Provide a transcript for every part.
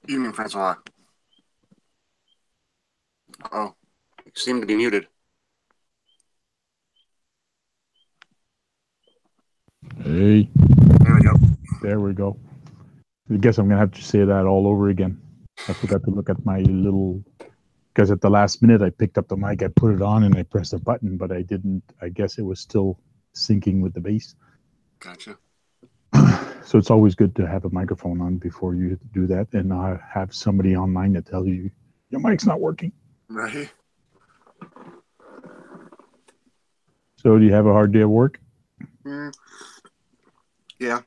Evening, Francois. Oh, you seem to be muted. Hey, There we go. there we go. I guess I'm gonna have to say that all over again. I forgot to look at my little because at the last minute I picked up the mic, I put it on, and I pressed a button, but I didn't. I guess it was still syncing with the bass. Gotcha. So it's always good to have a microphone on before you do that, and have somebody online that tells you your mic's not working. Right. So do you have a hard day at work? Mm, yeah.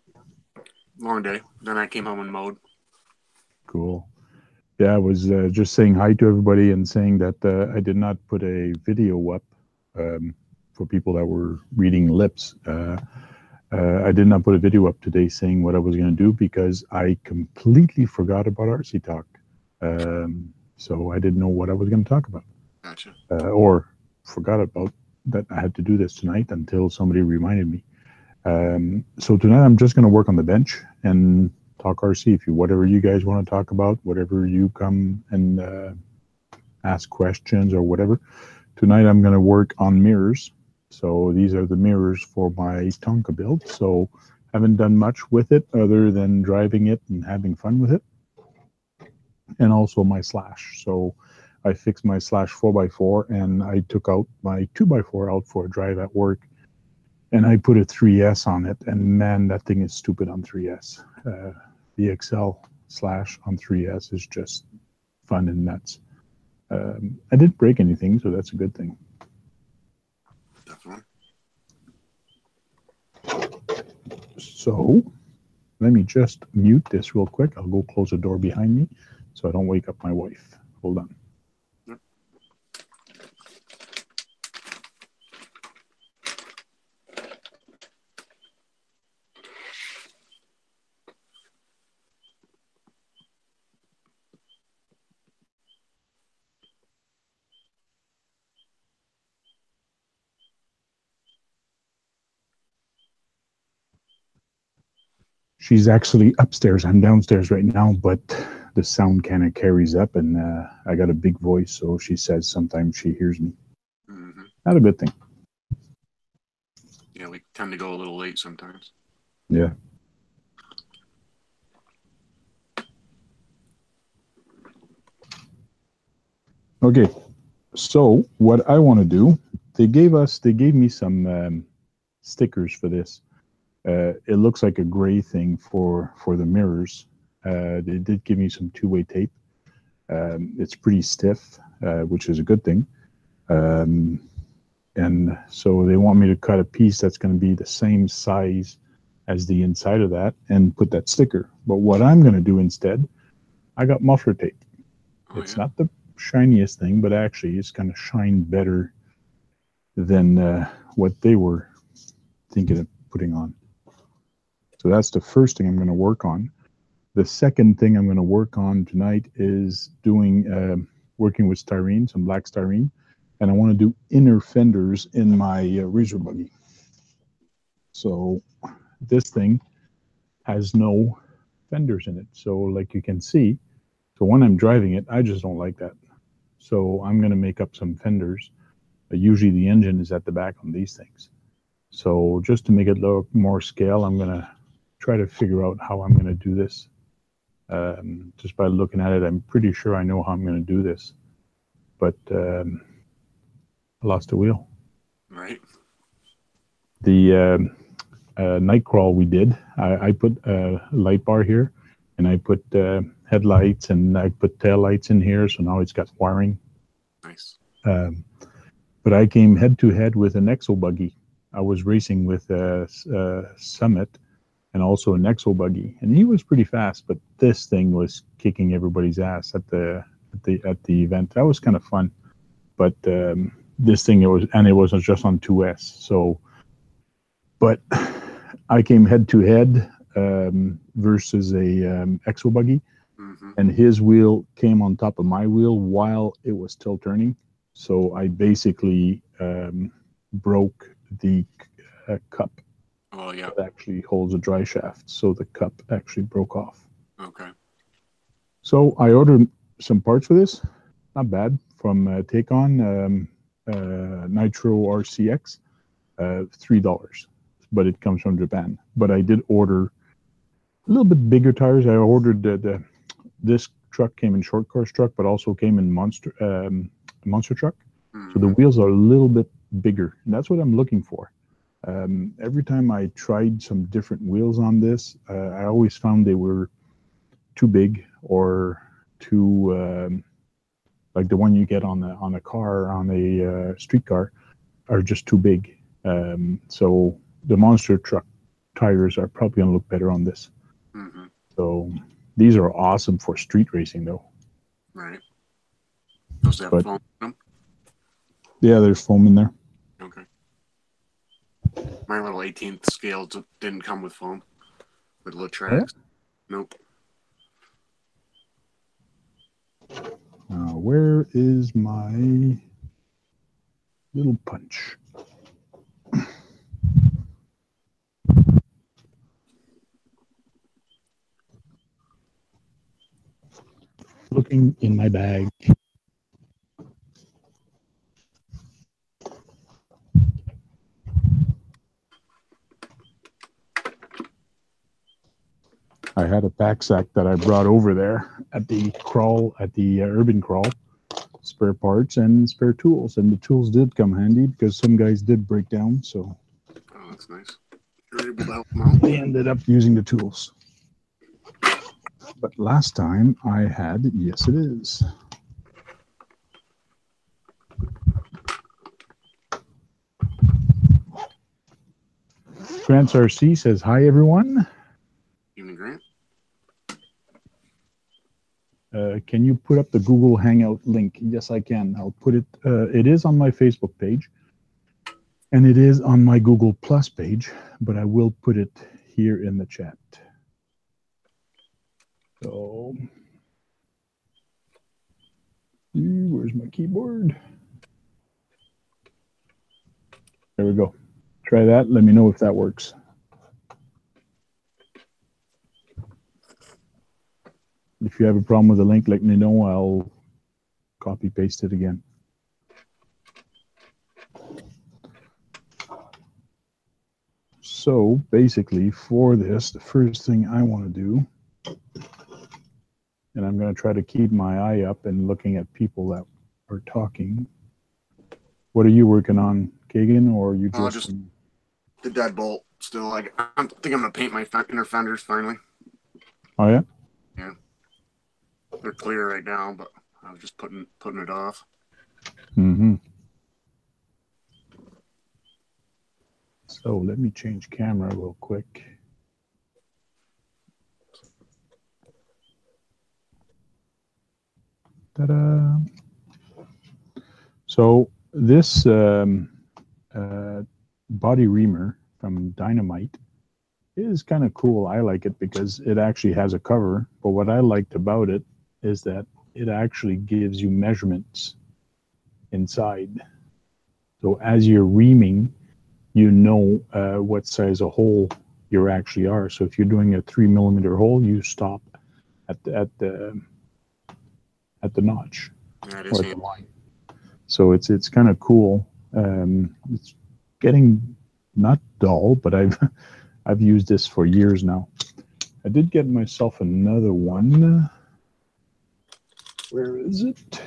Long day. Then I came home and mowed. Cool. Yeah, I was just saying hi to everybody and saying that I did not put a video up for people that were reading lips. I did not put a video up today saying what I was going to do because I completely forgot about RC Talk. So I didn't know what I was going to talk about, Gotcha. or forgot about that I had to do this tonight until somebody reminded me. So tonight I'm just going to work on the bench and talk RC. If you whatever you guys want to talk about, whatever you come and ask questions or whatever. Tonight I'm going to work on mirrors. So these are the mirrors for my Tonka build. So haven't done much with it other than driving it and having fun with it. And also my slash. So I fixed my slash 4x4 and I took out my 2x4 out for a drive at work, and I put a 3S on it, and man, that thing is stupid on 3S. The XL slash on 3S is just fun and nuts. I didn't break anything, so that's a good thing. Definitely. So let me just mute this real quick. I'll go close the door behind me so I don't wake up my wife. Hold on. Yep. She's actually upstairs. I'm downstairs right now, but the sound kind of carries up, and I got a big voice, so she says sometimes she hears me. Mm-hmm. Not a good thing. Yeah, we tend to go a little late sometimes. Yeah. Okay. So what I want to do, they gave me some stickers for this. It looks like a gray thing for the mirrors. They did give me some two-way tape. It's pretty stiff, which is a good thing. And so they want me to cut a piece that's going to be the same size as the inside of that and put that sticker. But what I'm going to do instead, I got muffler tape. Oh, It's yeah. not the shiniest thing, but actually it's going to shine better than what they were thinking of putting on. So that's the first thing I'm going to work on. The second thing I'm going to work on tonight is doing working with styrene, some black styrene, and I want to do inner fenders in my Razor buggy. So this thing has no fenders in it. So like you can see, so when I'm driving it, I just don't like that. So I'm going to make up some fenders. Usually the engine is at the back on these things. So just to make it look more scale, I'm going to try to figure out how I'm going to do this. Just by looking at it, I'm pretty sure I know how I'm going to do this. But I lost the wheel. Right. The night crawl we did, I put a light bar here, and I put headlights, and I put tail lights in here, so now it's got wiring. Nice. But I came head to head with an Exo buggy. I was racing with a Summit and also an Exo buggy, and he was pretty fast, but this thing was kicking everybody's ass at the event. That was kind of fun, but this thing it wasn't just on 2S. So, but I came head to head versus a Exo buggy, Mm-hmm. and his wheel came on top of my wheel while it was still turning. So I basically broke the cup Oh, yeah. that actually holds a dry shaft. So the cup actually broke off. Okay. So I ordered some parts for this. Not bad, from Take-On Nitro RCX, $3, but it comes from Japan. But I did order a little bit bigger tires. I ordered this truck came in short course truck, but also came in monster truck. So the wheels are a little bit bigger, and that's what I'm looking for. Every time I tried some different wheels on this, I always found they were too big or too like the one you get on a car, on a street car, are just too big. So the monster truck tires are probably going to look better on this. So these are awesome for street racing, though. Right. Does that have foam in them? Yeah, there's foam in there. Okay. My little 18th scale didn't come with foam. With little tracks. Yeah. Nope. Where is my little punch? Looking in my bag. I had a pack sack that I brought over there at the urban crawl, spare parts and spare tools, and the tools did come handy because some guys did break down, so oh, that's nice. You're able to help them out. They ended up using the tools. But last time I had, yes it is. Grant RC says, hi everyone. Evening, Grant. Can you put up the Google Hangout link? Yes, I can. I'll put it. It is on my Facebook page, and it is on my Google Plus page, but I will put it here in the chat. So, where's my keyboard? There we go. Try that. Let me know if that works. If you have a problem with the link, let me know. I'll copy paste it again. So basically for this, the first thing I want to do, and I'm going to try to keep my eye up and looking at people that are talking. What are you working on, Kagan, or you just the deadbolt still? Like, I think I'm going to paint my inner fenders finally. Oh, yeah? Yeah. They're clear right now, but I was just putting it off. Mm-hmm. So let me change camera real quick. Ta-da! So this body reamer from Dynamite is kind of cool. I like it because it actually has a cover. But what I liked about it is that it actually gives you measurements inside. So as you're reaming, you know what size of hole you actually are. So if you're doing a 3mm hole, you stop at the notch or at the line. So it's kind of cool. It's getting not dull, but I've used this for years now. I did get myself another one. Where is it?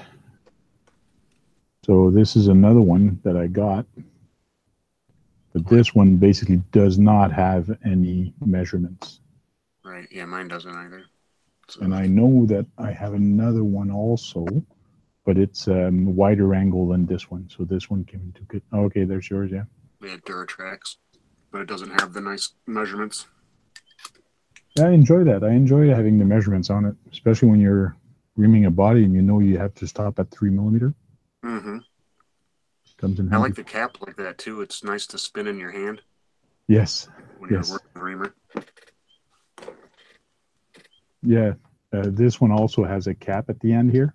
So this is another one that I got. But this one basically does not have any measurements. Right. Yeah, mine doesn't either. So. And I know that I have another one also, but it's wider angle than this one. So this one came into good. Oh, okay, there's yours, yeah. We had Duratrax, but it doesn't have the nice measurements. Yeah, I enjoy that. I enjoy having the measurements on it, especially when you're reaming a body and you know you have to stop at 3mm. Mm-hmm. Comes in I like the cap like that too. It's nice to spin in your hand. Yes. When you're working the reamer. Yeah. This one also has a cap at the end here.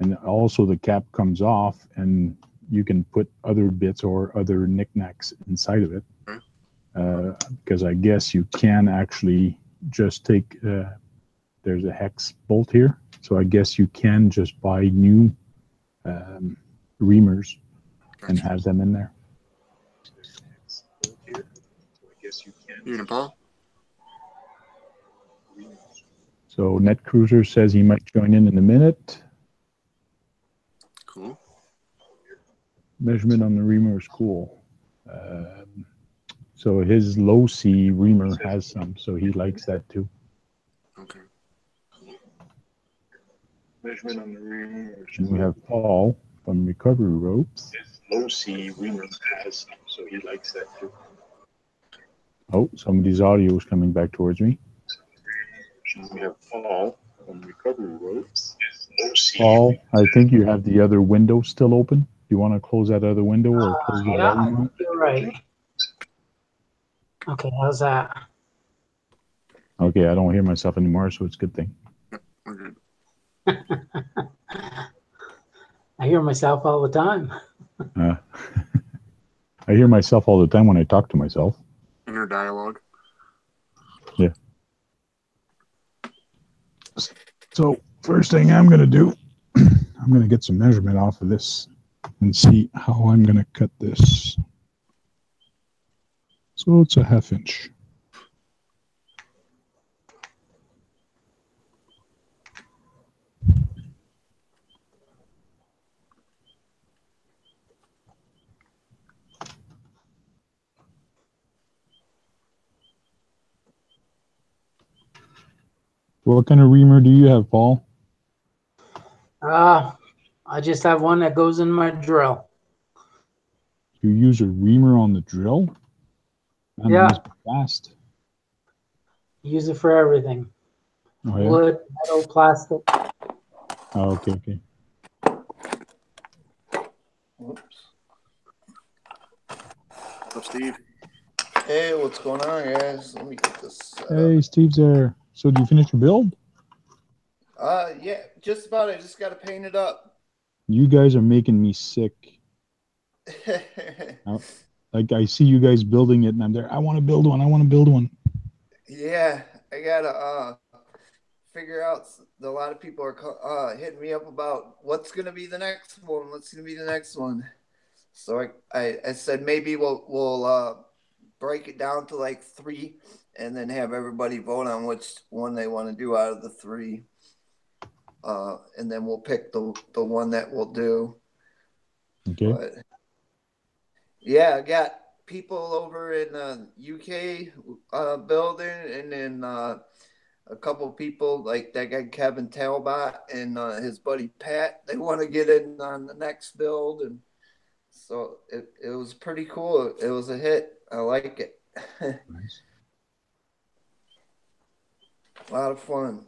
And also the cap comes off and you can put other bits or other knickknacks inside of it. Because I guess you can actually just take, there's a hex bolt here. So I guess you can just buy new reamers and Gotcha. have them in there. Evening, Paul. So Net Cruiser says he might join in a minute. Cool. Measurement on the reamer is cool. So his low C reamer has some, so he likes that too. Okay. Measurement on the reamer. And we have Paul from Recovery Ropes. His low C reamer has some, so he likes that too. Oh, somebody's audio is coming back towards me. We have Paul from Recovery Ropes. Paul, I think you have the other window still open. Do you want to close that other window or close the volume on? You're right. Okay, how's that? Okay, I don't hear myself anymore, so it's a good thing. Yep, we're good. I hear myself all the time. I hear myself all the time when I talk to myself. Inner dialogue. Yeah. So first thing I'm going to do, I'm going to get some measurement off of this and see how I'm going to cut this. So it's a 1/2 inch. What kind of reamer do you have, Paul? I just have one that goes in my drill. You use a reamer on the drill? Man, Yeah. that must be fast. Use it for everything. Oh, yeah? Wood, metal, plastic. Oh, okay. Whoops. What's up, Steve? Hey, what's going on, guys? Let me get this set Hey, Steve's there. So do you finish your build? up. Yeah, just about. I just got to paint it up. You guys are making me sick. Like I see you guys building it and I'm there. I want to build one. I want to build one. Yeah, I gotta figure out. A lot of people are hitting me up about what's gonna be the next one. What's gonna be the next one? So I said maybe we'll break it down to like 3, and then have everybody vote on which one they want to do out of the 3. And then we'll pick the one that we'll do. Okay. But yeah, I got people over in UK building, and then a couple of people like that guy Kevin Talbot and his buddy Pat. They want to get in on the next build, and so it was pretty cool. It was a hit. I like it. Nice. A lot of fun.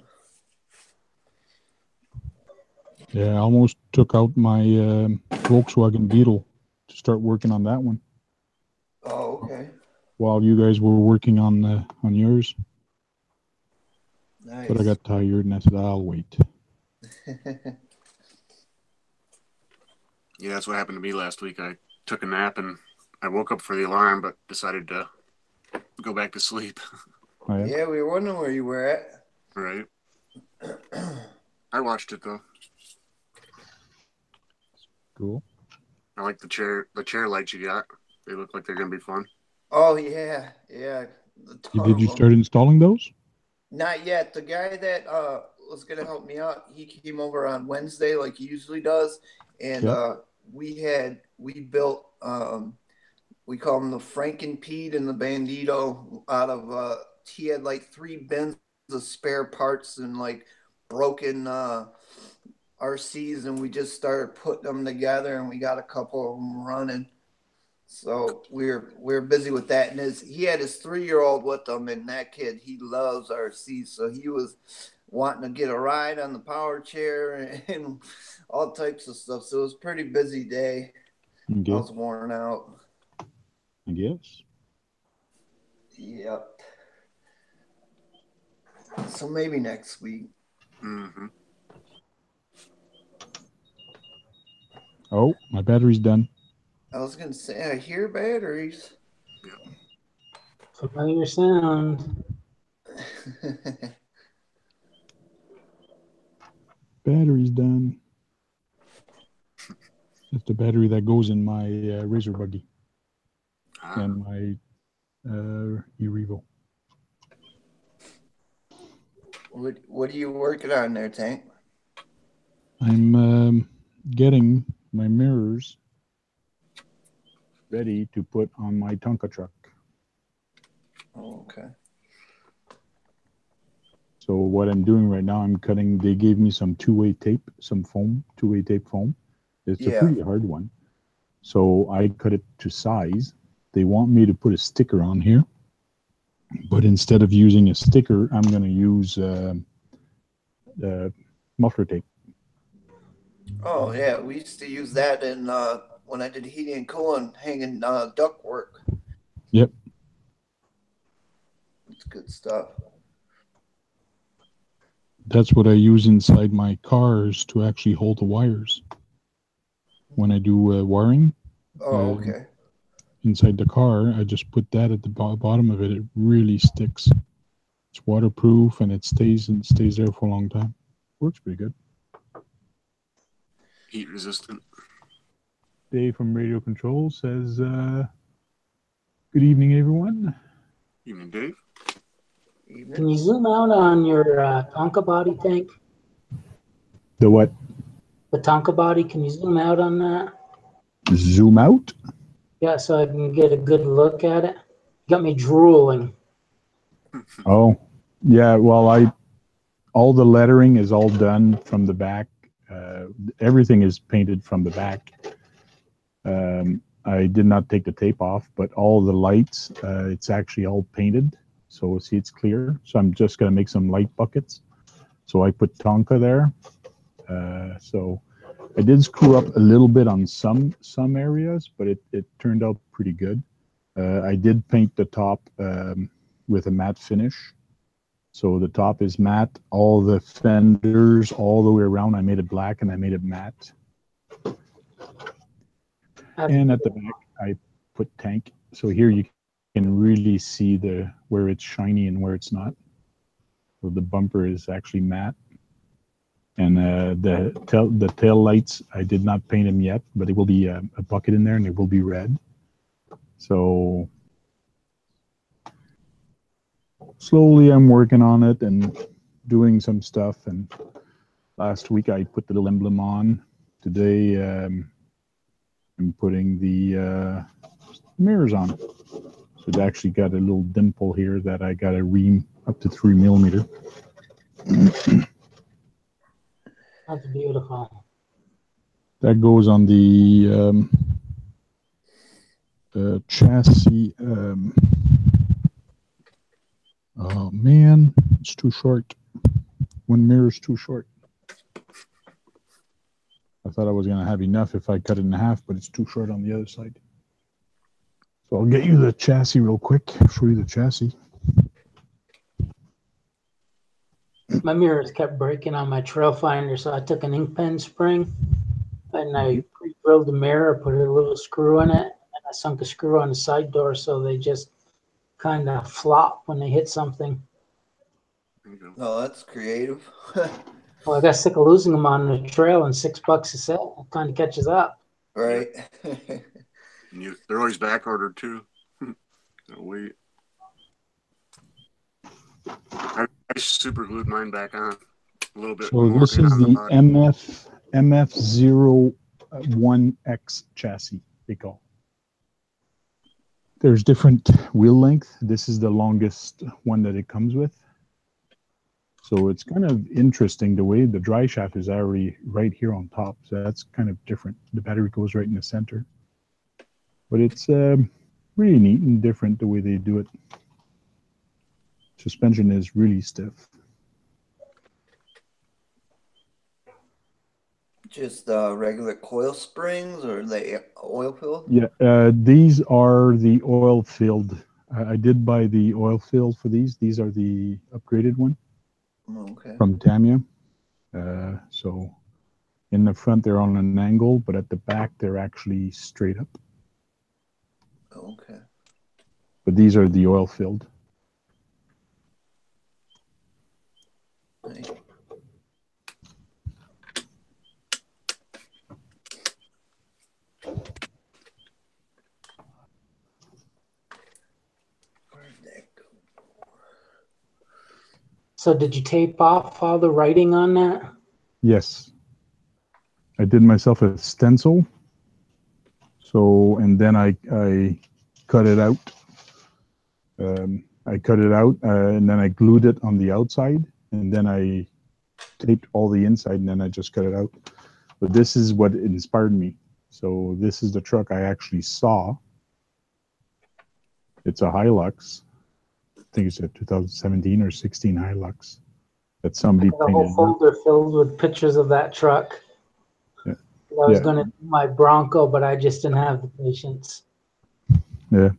Yeah, I almost took out my Volkswagen Beetle to start working on that one Oh, okay. while you guys were working on yours. Nice. But I got tired and I said, I'll wait. Yeah, that's what happened to me last week. I took a nap and I woke up for the alarm, but decided to go back to sleep. Oh, yeah? Yeah, we were wondering where you were at. Right. I watched it though. Cool. I like the chair lights you got. They look like they're gonna be fun. Oh yeah. Did you start installing those? Not yet. The guy that was gonna help me out, he came over on Wednesday like he usually does, and Yeah. we built we call them the Frankenpede and the Bandito out of he had like 3 bins of spare parts and like broken RCs, and we just started putting them together, and we got a couple of them running. So we're busy with that, and he had his 3-year-old with him, and that kid, he loves RCs, so he was wanting to get a ride on the power chair and all types of stuff. So it was a pretty busy day. Okay. I was worn out. I guess. Yep. So maybe next week. Mm-hmm. Oh, my battery's done. I was gonna say I hear batteries. Yeah. Familiar sound. Battery's done. That's the battery that goes in my Razor buggy and my E-Revo. What are you working on there, Tank? I'm getting my mirrors ready to put on my Tonka truck. Oh, okay. So what I'm doing right now, I'm cutting, they gave me some two-way tape, some foam, two-way tape foam. It's a pretty hard one. So I cut it to size. They want me to put a sticker on here. But instead of using a sticker, I'm going to use muffler tape. Oh, yeah. We used to use that in when I did heating and cooling, hanging duct work. Yep. It's good stuff. That's what I use inside my cars to actually hold the wires. When I do wiring Okay. inside the car, I just put that at the bottom of it. It really sticks. It's waterproof and it stays there for a long time. Works pretty good. Heat resistant. Dave from Radio Control says, good evening, everyone. Evening, Dave. Can you zoom out on your Tonka body, Tank? The what? The Tonka body, can you zoom out on that? Zoom out? Yeah, so I can get a good look at it. Got me drooling. Oh, yeah. Well, all the lettering is all done from the back. Everything is painted from the back. I did not take the tape off, but all the lights, it's actually all painted. So see, it's clear. So I'm just going to make some light buckets. So I put Tonka there. So I did screw up a little bit on some areas, but it turned out pretty good. I did paint the top with a matte finish. So the top is matte. All the fenders all the way around, I made it black and I made it matte. And at the back, I put tank. So here you can really see where it's shiny and where it's not. So the bumper is actually matte. And the tail lights, I did not paint them yet, but it will be a bucket in there and it will be red. So slowly I'm working on it and doing some stuff. And last week I put the little emblem on. Today I'm putting the mirrors on. So it actually got a little dimple here that I got to ream up to 3 millimeter. That's beautiful. That goes on the chassis. Oh man, it's too short. One mirror's too short. I thought I was going to have enough if I cut it in half, but it's too short on the other side. So I'll get you the chassis real quick, show you the chassis. My mirrors kept breaking on my trail finder, so I took an ink pen spring and I drilled the mirror, put a little screw in it, and I sunk a screw on the side door so they just kind of flop when they hit something. Oh, that's creative. Well, I got sick of losing them on the trail, and $6 a set. It kind of catches up. Right. And they're always back ordered too. Gotta wait. I super glued mine back on a little bit. So this is the MF01X chassis, they call. There's different wheel length. This is the longest one that it comes with. So it's kind of interesting the way the dry shaft is already right here on top. So that's kind of different. The battery goes right in the center. But it's really neat and different the way they do it. Suspension is really stiff. Just regular coil springs, or are they oil filled? Yeah, these are the oil filled. I did buy the oil filled for these. These are the upgraded one. Okay. From Tamiya. So in the front they're on an angle, but at the back they're actually straight up. Okay. But these are the oil filled. Nice. So did you tape off all the writing on that? Yes. I did myself a stencil. So, and then I cut it out. I cut it out, and then I glued it on the outside, and then I taped all the inside, and then I just cut it out. But this is what inspired me. So this is the truck I actually saw. It's a Hilux. I think it's a 2017 or 16 Hilux that somebody I got a painted. whole folder filled with pictures of that truck. Yeah. I was Yeah. going to do my Bronco, but I just didn't have the patience. Yeah.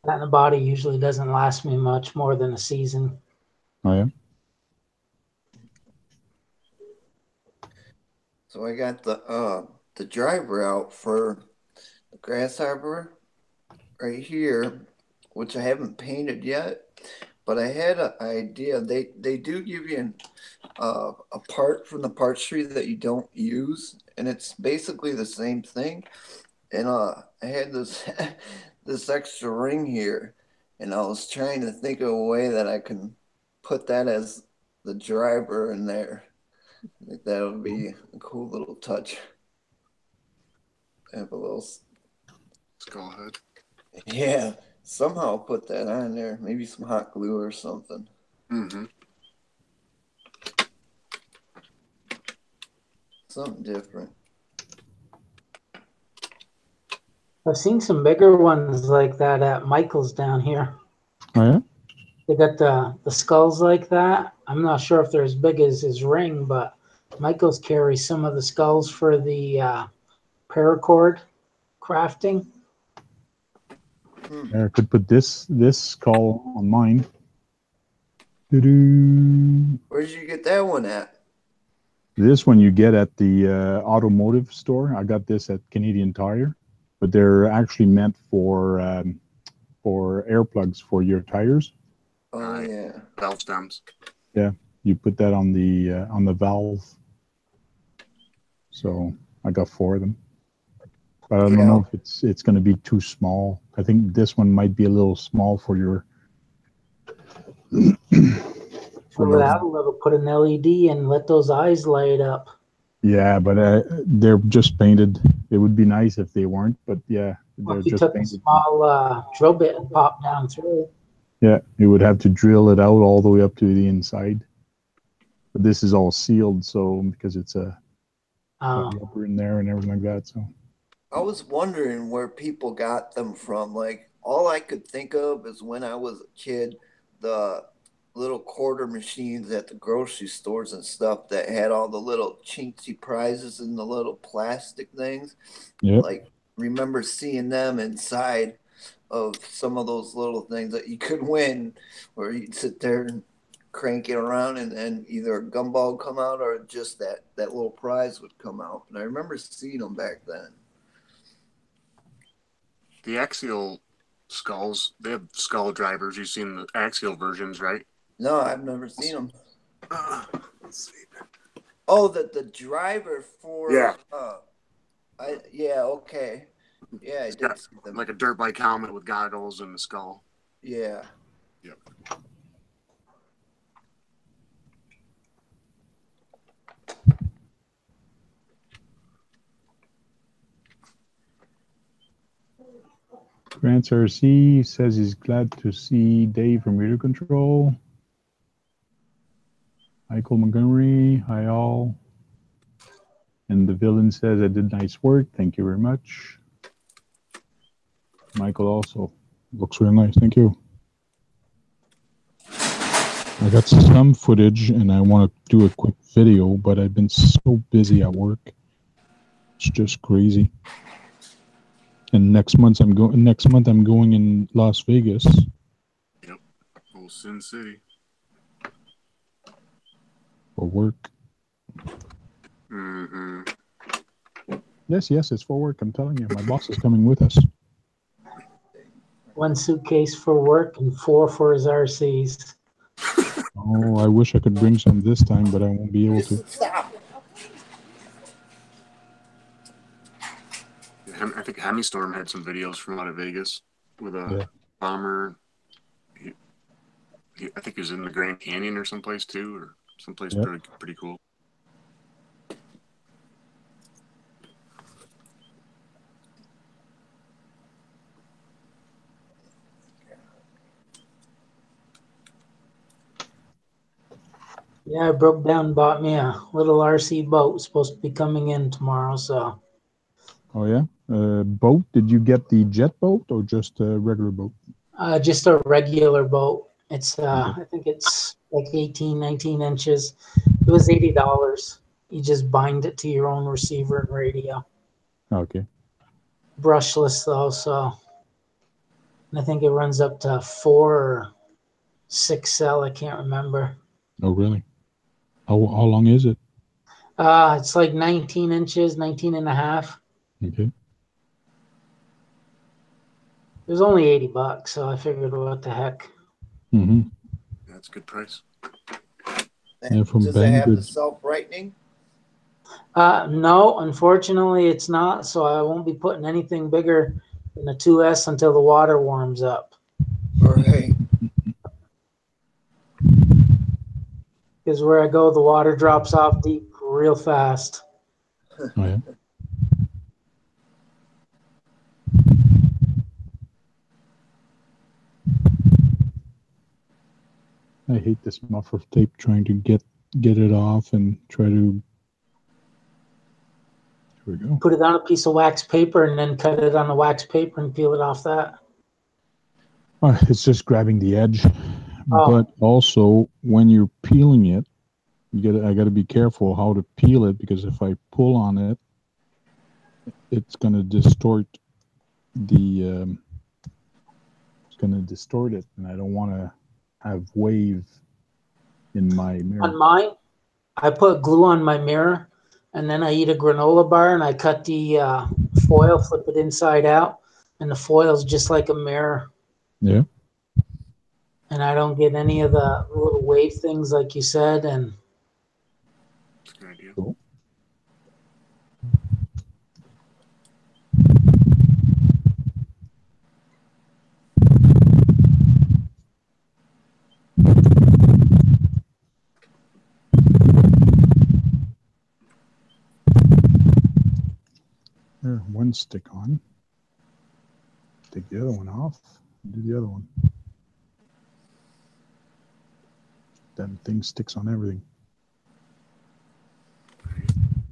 That in the body usually doesn't last me much more than a season. Oh yeah. So I got the driver out for the grass arbor right here, which I haven't painted yet. But I had an idea. They do give you a part from the parts tree that you don't use, and it's basically the same thing. And I had this this extra ring here, and I was trying to think of a way that I can put that as the driver in there. I think that would be a cool little touch. Have a little, Skull head. yeah. Somehow put that on there. Maybe some hot glue or something. Mm-hmm. Something different. I've seen some bigger ones like that at Michael's down here. Oh yeah. They got the skulls like that. I'm not sure if they're as big as his ring, but Michael's carries some of the skulls for the paracord crafting. I could put this skull on mine. Doo-doo. Where did you get that one at? This one you get at the automotive store. I got this at Canadian Tire, but they're actually meant for air plugs for your tires. Oh yeah. Valve stems. Yeah, you put that on the valve. So I got 4 of them, but I don't know if it's going to be too small. I think this one might be a little small for your. Without a little, put an LED and let those eyes light up. Yeah, but they're just painted. It would be nice if they weren't, but yeah, Well, they're if you just took painted. a small drill bit and pop down through. Yeah, you would have to drill it out all the way up to the inside. But this is all sealed, so because it's a rubber in there and everything like that. So I was wondering where people got them from. Like all I could think of is when I was a kid, the little quarter machines at the grocery stores and stuff that had all the little chintzy prizes and the little plastic things. yeah, Like remember seeing them inside of some of those little things that you could win, where you'd sit there and crank it around and then either a gumball would come out or just that little prize would come out. And I remember seeing them back then. The axial skulls, they have skull drivers. You've seen the axial versions, right? No, I've never seen them. Let's see. Oh, the driver for Yeah. Okay. Yeah, I did see them. Like a dirt bike helmet with goggles and the skull. Yeah. Yep. Grants RC says he's glad to see Dave from Radio Control. Michael Montgomery, hi all. And the villain says, I did nice work. Thank you very much. Michael also looks real nice. Thank you. I got some footage and I want to do a quick video, but I've been so busy at work. It's just crazy. And next month I'm going in Las Vegas. Yep. Old Sin City. For work. Mm-hmm. Yes, it's for work. I'm telling you, my boss is coming with us. 1 suitcase for work and 4 for his RCs. Oh, I wish I could bring some this time, but I won't be able to. Stop. I think Hemi Storm had some videos from out of Vegas with a bomber. I think he was in the Grand Canyon or someplace too, or someplace pretty cool. Yeah, I broke down and bought me a little RC boat. It's supposed to be coming in tomorrow, so. Oh yeah, boat. Did you get the jet boat or just a regular boat? Just a regular boat. It's I think it's like 18, 19 inches. It was $80. You just bind it to your own receiver and radio. Okay. Brushless though, so. And I think it runs up to 4 or 6 cell. I can't remember. Oh really? How long is it? It's like 19 inches, 19 and a half. Okay. It was only $80, so I figured, what the heck. Mm-hmm. That's a good price. Yeah, from Does it have the Banggood. self-brightening? No, unfortunately it's not, so I won't be putting anything bigger than the 2S until the water warms up. Right. Because where I go, the water drops off deep real fast. Oh yeah. I hate this muffler tape trying to get it off and try to. Here we go. Put it on a piece of wax paper and then cut it on the wax paper and peel it off that. It's just grabbing the edge, Oh. but also when you're peeling it, I got to be careful how to peel it, because if I pull on it, it's going to distort the. It's going to distort it, and I don't want to have wave in my mirror. On mine, I put glue on my mirror, and then I eat a granola bar, and I cut the foil, flip it inside out, and the foil's just like a mirror. Yeah. And I don't get any of the little wave things like you said, and That's a good idea. Cool. There, one stick on. Take the other one off. Do the other one. That thing sticks on everything.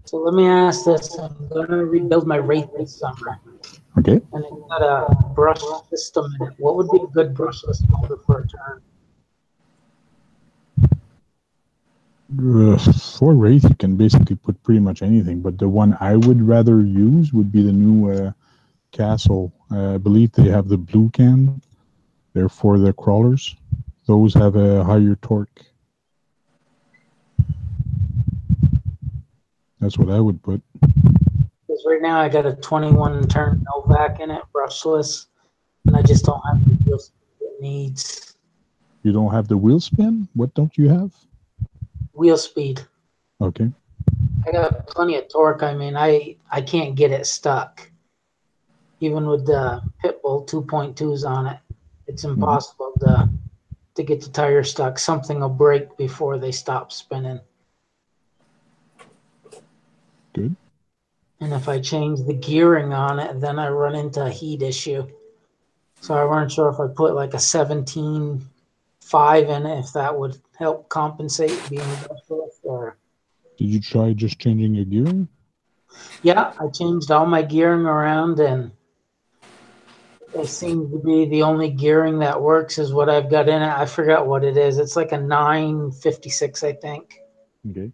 so let me ask this. I'm going to rebuild my Wraith this summer, Okay. and it's got a brush system in it. What would be a good brushless motor for a turn? For Wraith, you can basically put pretty much anything, but the one I would rather use would be the new Castle. I believe they have the blue can. They're for the crawlers. Those have a higher torque. That's what I would put. Because right now I got a 21 turn Novak in it, brushless, and I just don't have the wheel speed it needs. You don't have the wheel spin? What don't you have? Wheel speed. Okay. I got plenty of torque. I mean, I can't get it stuck. Even with the Pitbull 2.2s on it, it's impossible to get the tire stuck. Something will break before they stop spinning. Good. And if I change the gearing on it, then I run into a heat issue. So I weren't sure if I put like a 17.5 in it, if that would help compensate being brushless, or. Did you try just changing your gearing? Yeah, I changed all my gearing around, and it seems to be the only gearing that works is what I've got in it. I forgot what it is. It's like a 956, I think. Okay.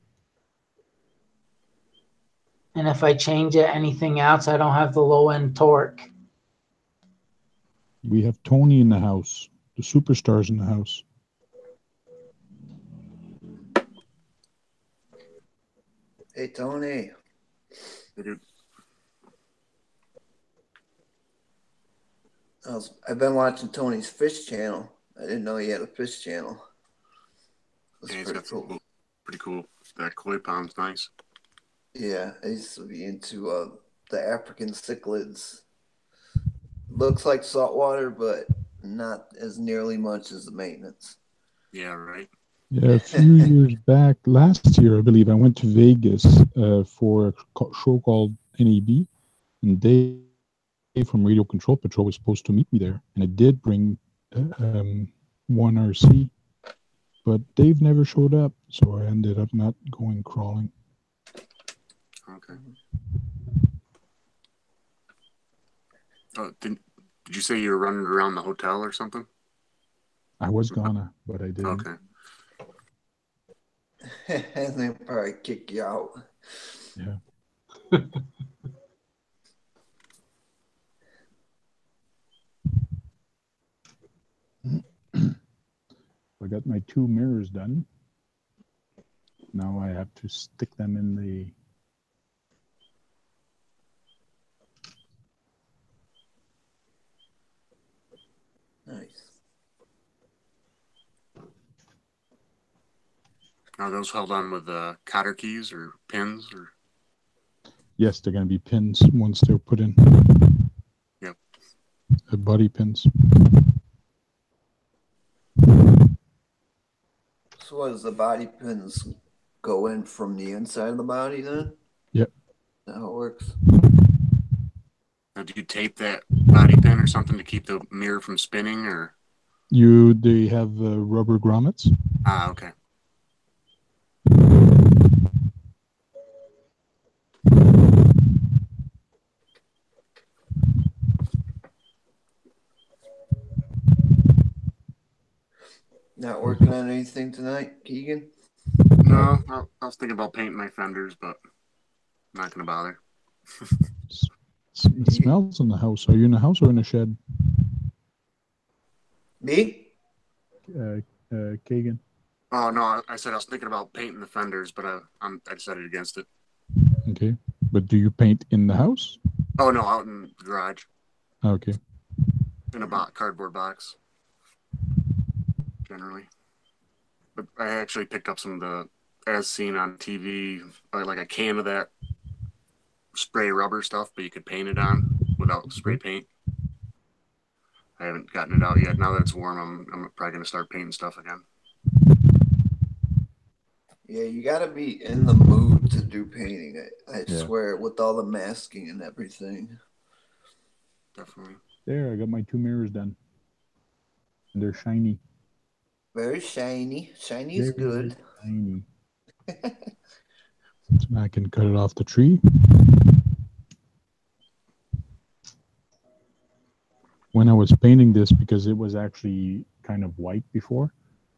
And if I change it, anything else, I don't have the low end torque. We have Tony in the house. The superstars in the house. Hey, Tony. Hey, dude. I've been watching Tony's fish channel. I didn't know he had a fish channel. That's Yeah, he's pretty got some cool. pretty cool. That koi pond's nice. Yeah, I used to be into the African cichlids. Looks like saltwater, but not as nearly much as the maintenance. Yeah, right. Yeah, a few years back, last year, I believe, I went to Vegas for a show called NEB, and Dave from Radio Control Patrol was supposed to meet me there, and I did bring one RC, but Dave never showed up, so I ended up not going crawling. Okay. Oh, did you say you were running around the hotel or something? I was gonna, but I didn't. Okay. And they probably kick you out. Yeah. I got my 2 mirrors done. Now I have to stick them in the... Nice. Are those held on with cotter keys or pins or? Yes, they're going to be pins once they're put in. Yep. Body pins. So what does the body pins go in from the inside of the body then? Yep. Is that how it works? Now, do you tape that body pin or something to keep the mirror from spinning or? They have rubber grommets. Ah, okay. Not working on anything tonight, Keegan? No, I was thinking about painting my fenders, but I'm not going to bother. It smells in the house. Are you in the house or in a shed? Me? Kagan. Oh, no, I said I was thinking about painting the fenders, but I decided against it. Okay. But do you paint in the house? Oh, no, out in the garage. Okay. In a cardboard box. Generally. But I actually picked up some of the, as seen on TV, like a can of that spray rubber stuff, but you could paint it on without spray paint. I haven't gotten it out yet. Now that it's warm, I'm probably going to start painting stuff again. Yeah, you got to be in the mood to do painting. I Yeah. swear, with all the masking and everything. Definitely. There, I got my 2 mirrors done. And they're shiny. Very shiny. Shiny is good. Shiny. So now I can cut it off the tree. When I was painting this, because it was actually kind of white before,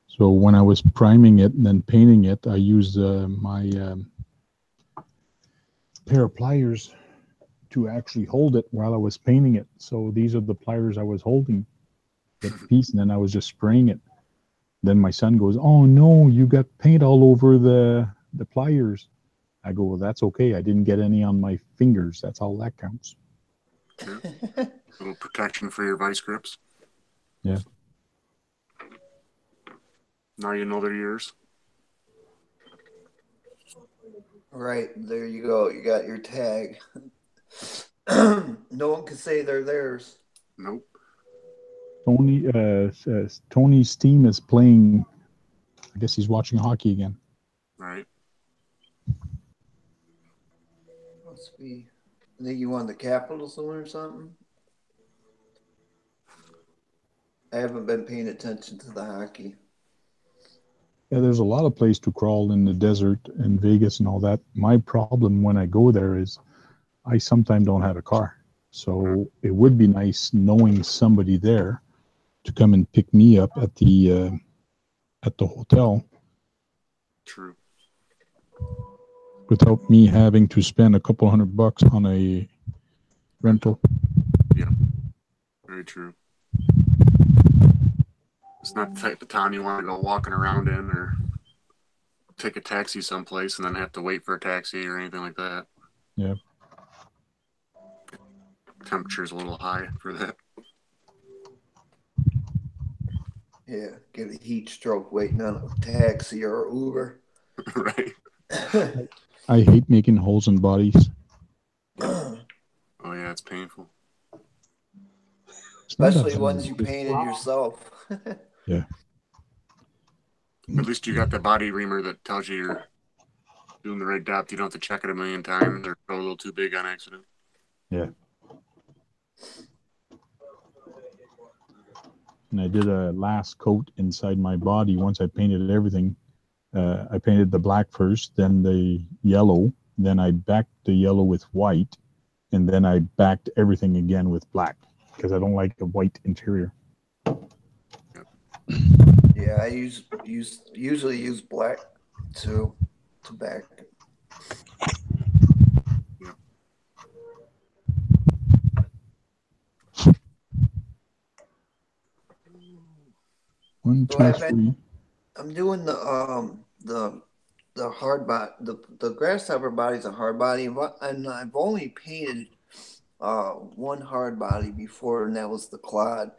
so when I was priming it and then painting it, I used my pair of pliers to actually hold it while I was painting it. So these are the pliers I was holding the piece, and then I was just spraying it. Then my son goes, "Oh no, you got paint all over the pliers." I go, "Well, that's okay. I didn't get any on my fingers. That's all that counts." Yeah. A little protection for your vice grips. Yeah. Now you know they're yours. Right, there you go. You got your tag. No one can say they're theirs. Nope. Tony Steam is playing. I guess he's watching hockey again. Right. Must be. I think you won the Capitals or something. I haven't been paying attention to the hockey. Yeah, there's a lot of place to crawl in the desert in Vegas and all that. My problem when I go there is I sometimes don't have a car. So it would be nice knowing somebody there to come and pick me up at the hotel. True. Without me having to spend a couple $100 on a rental. Yeah. Very true. It's not the type of town you want to go walking around in or take a taxi someplace and then have to wait for a taxi or anything like that. Yeah. Temperature's a little high for that. Yeah, get a heat stroke waiting on a taxi or Uber. Right. I hate making holes in bodies. painful. It's not that Especially bad. ones you painted yourself. Yeah. At least you got the body reamer that tells you you're doing the right depth. You don't have to check it a million times or go a little too big on accident. Yeah. And I did a last coat inside my body. Once I painted everything, I painted the black first, then the yellow, then I backed the yellow with white, and then I backed everything again with black because I don't like a white interior. Yeah, I usually use black to back. Yep. One, So two, three. I'm doing the hard body, the grasshopper body's a hard body, and I've only painted one hard body before, and that was the clod,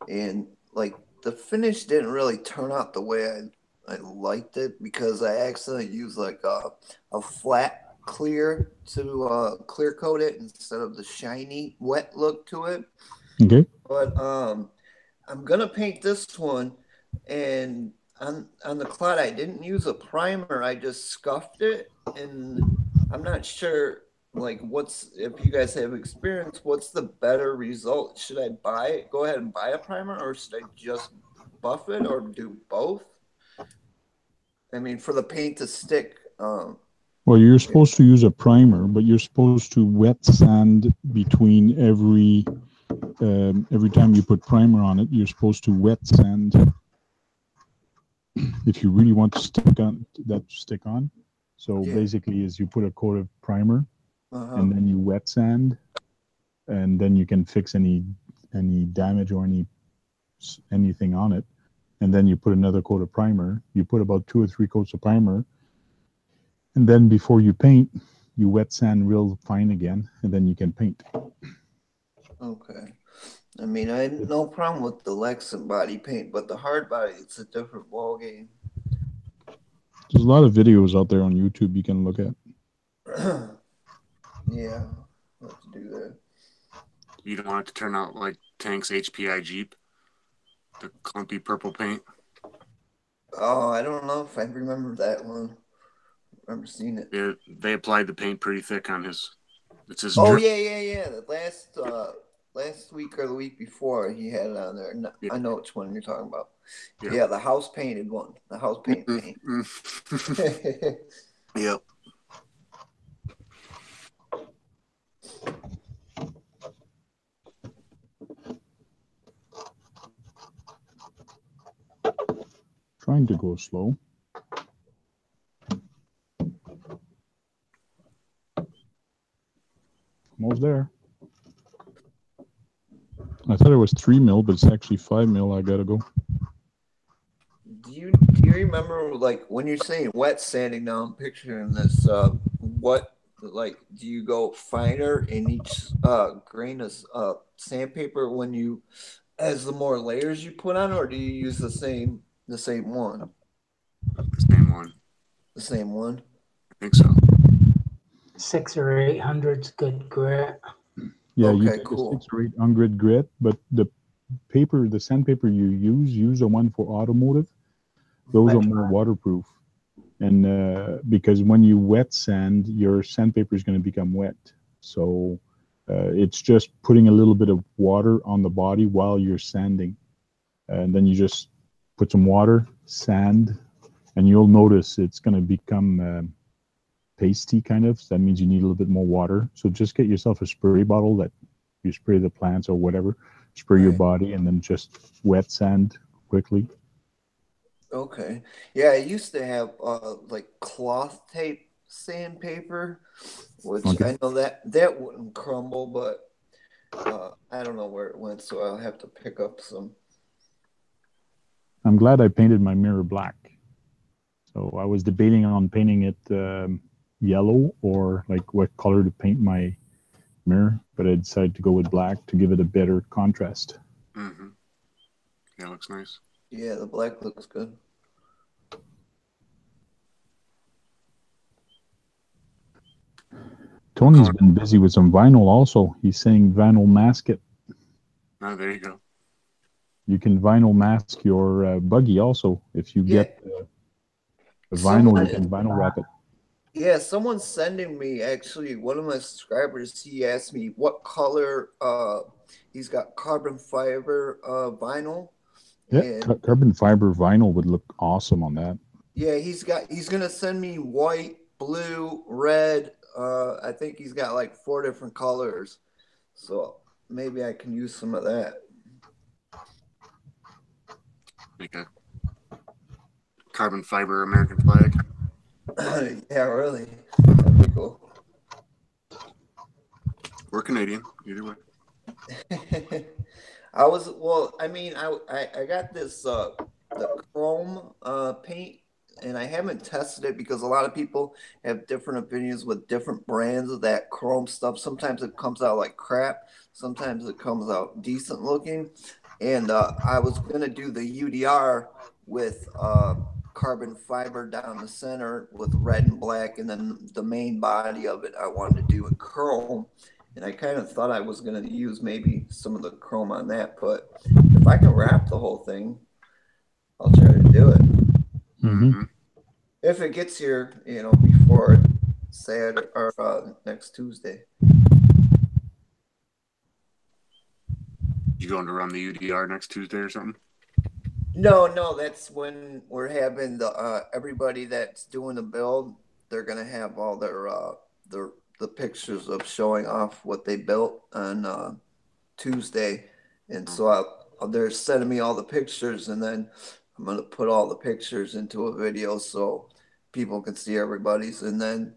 and like the finish didn't really turn out the way I liked it because I accidentally used like a flat clear to clear coat it instead of the shiny wet look to it. Okay. But I'm gonna paint this one, and on the cloud I didn't use a primer. I just scuffed it, and I'm not sure like what's if you guys have experience. What's the better result? Should I go ahead and buy a primer, or should I just buff it, or do both? I mean, for the paint to stick. Well, you're supposed to use a primer, but you're supposed to wet sand between every time you put primer on it. You're supposed to wet sand if you really want to stick on. So basically, is you put a coat of primer, and then you wet sand, and then you can fix any damage or anything on it, and then you put another coat of primer. You put about 2 or 3 coats of primer. And then before you paint, you wet sand real fine again, and then you can paint. Okay. I mean, I had no problem with the Lexan body paint, but the hard body, it's a different ball game. There's a lot of videos out there on YouTube you can look at. Yeah, I'll have to do that. You don't want it to turn out like Tank's HPI Jeep, the clumpy purple paint. Oh, I don't know if I remember that one. I remember seeing it. Yeah, they applied the paint pretty thick on his. It's his. Oh yeah. The last week or the week before, he had it on there. Yeah. I know which one you're talking about. Yeah, Yeah, the house painted one. The house paint. Yep. Trying to go slow. Almost there. I thought it was 3 mil, but it's actually 5 mil. I gotta go. Do you remember, like, when you're saying wet sanding? Now I'm picturing this. What, like, do you go finer in each grain of sandpaper when you, as the more layers you put on, or do you use the same one? The same one. The same one. I think so. 600 or 800's good grit. Yeah, Okay, you take cool. a 6 or 800 grit, but the sandpaper you use the one for automotive. Those are more waterproof, and because when you wet sand, your sandpaper is going to become wet. So it's just putting a little bit of water on the body while you're sanding, and then you just put some water, sand, and you'll notice it's going to become pasty kind of. So that means you need a little bit more water. So just get yourself a spray bottle that you spray the plants or whatever, spray your body, and then just wet sand quickly. Okay. Yeah, I used to have like cloth tape sandpaper, which I know that wouldn't crumble, but I don't know where it went, so I'll have to pick up some. I'm glad I painted my mirror black. So I was debating on painting it yellow or like what color to paint my mirror, but I decided to go with black to give it a better contrast. Mm-hmm. Yeah, looks nice. Yeah, the black looks good. Tony's been busy with some vinyl also. He's saying vinyl mask it. Oh, there you go. You can vinyl mask your buggy also. If you get the vinyl, you can vinyl wrap it. Yeah, someone's sending me, actually, one of my subscribers, he asked me what color, he's got carbon fiber vinyl. Yeah, And carbon fiber vinyl would look awesome on that. yeah, he's gonna send me white, blue, red. I think he's got like 4 different colors. So maybe I can use some of that. Make a carbon fiber American flag. Yeah, really. That'd be cool. We're Canadian, either way. I got this the chrome paint, and I haven't tested it because a lot of people have different opinions with different brands of that chrome stuff. Sometimes it comes out like crap, sometimes it comes out decent looking. And I was gonna do the UDR with carbon fiber down the center with red and black, and then the main body of it I wanted to do in chrome. And I kind of thought I was going to use maybe some of the chrome on that, but if I can wrap the whole thing, I'll try to do it. Mm-hmm. If it gets here, before Saturday or next Tuesday. You going to run the UDR next Tuesday or something? No, that's when we're having the everybody that's doing the build. They're gonna have all their the pictures of showing off what they built on Tuesday, and so they're sending me all the pictures, and then I'm gonna put all the pictures into a video so people can see everybody's, and then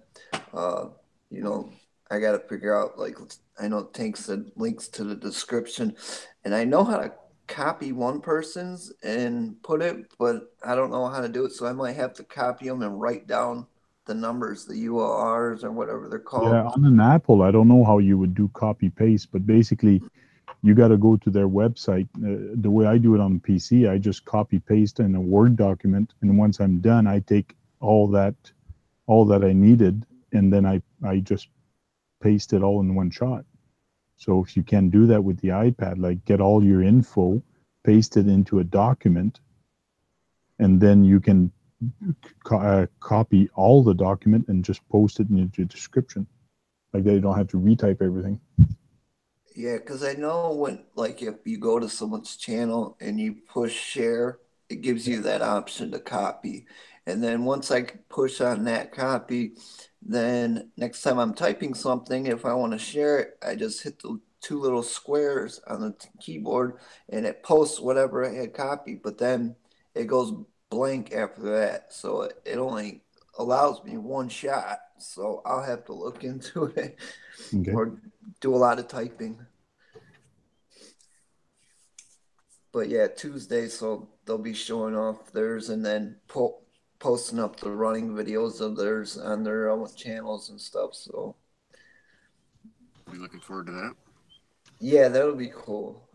I got to figure out, like, I know Tank said links to the description, and I know how to copy one person's and put it, but I don't know how to do it, so I might have to copy them and write down the numbers, the URLs or whatever they're called. Yeah, on an Apple, I don't know how you would do copy paste, but basically you got to go to their website. The way I do it on PC, I just copy paste in a Word document, and once I'm done, I take all that I needed, and then I just paste it all in one shot. So if you can do that with the iPad, like get all your info, paste it into a document, and then you can copy all the document and just post it in your description. Like that, you don't have to retype everything. Yeah, because I know when, like, if you go to someone's channel and you push share, it gives you that option to copy. And then once I push on that copy, then next time I'm typing something, if I want to share it, I just hit the 2 little squares on the keyboard and it posts whatever I had copied, but then it goes blank after that. So it only allows me one shot. So I'll have to look into it or do a lot of typing. But yeah, Tuesday, so they'll be showing off theirs and then posting up the running videos of theirs on their own channels and stuff. So Be looking forward to that. yeah, that'll be cool.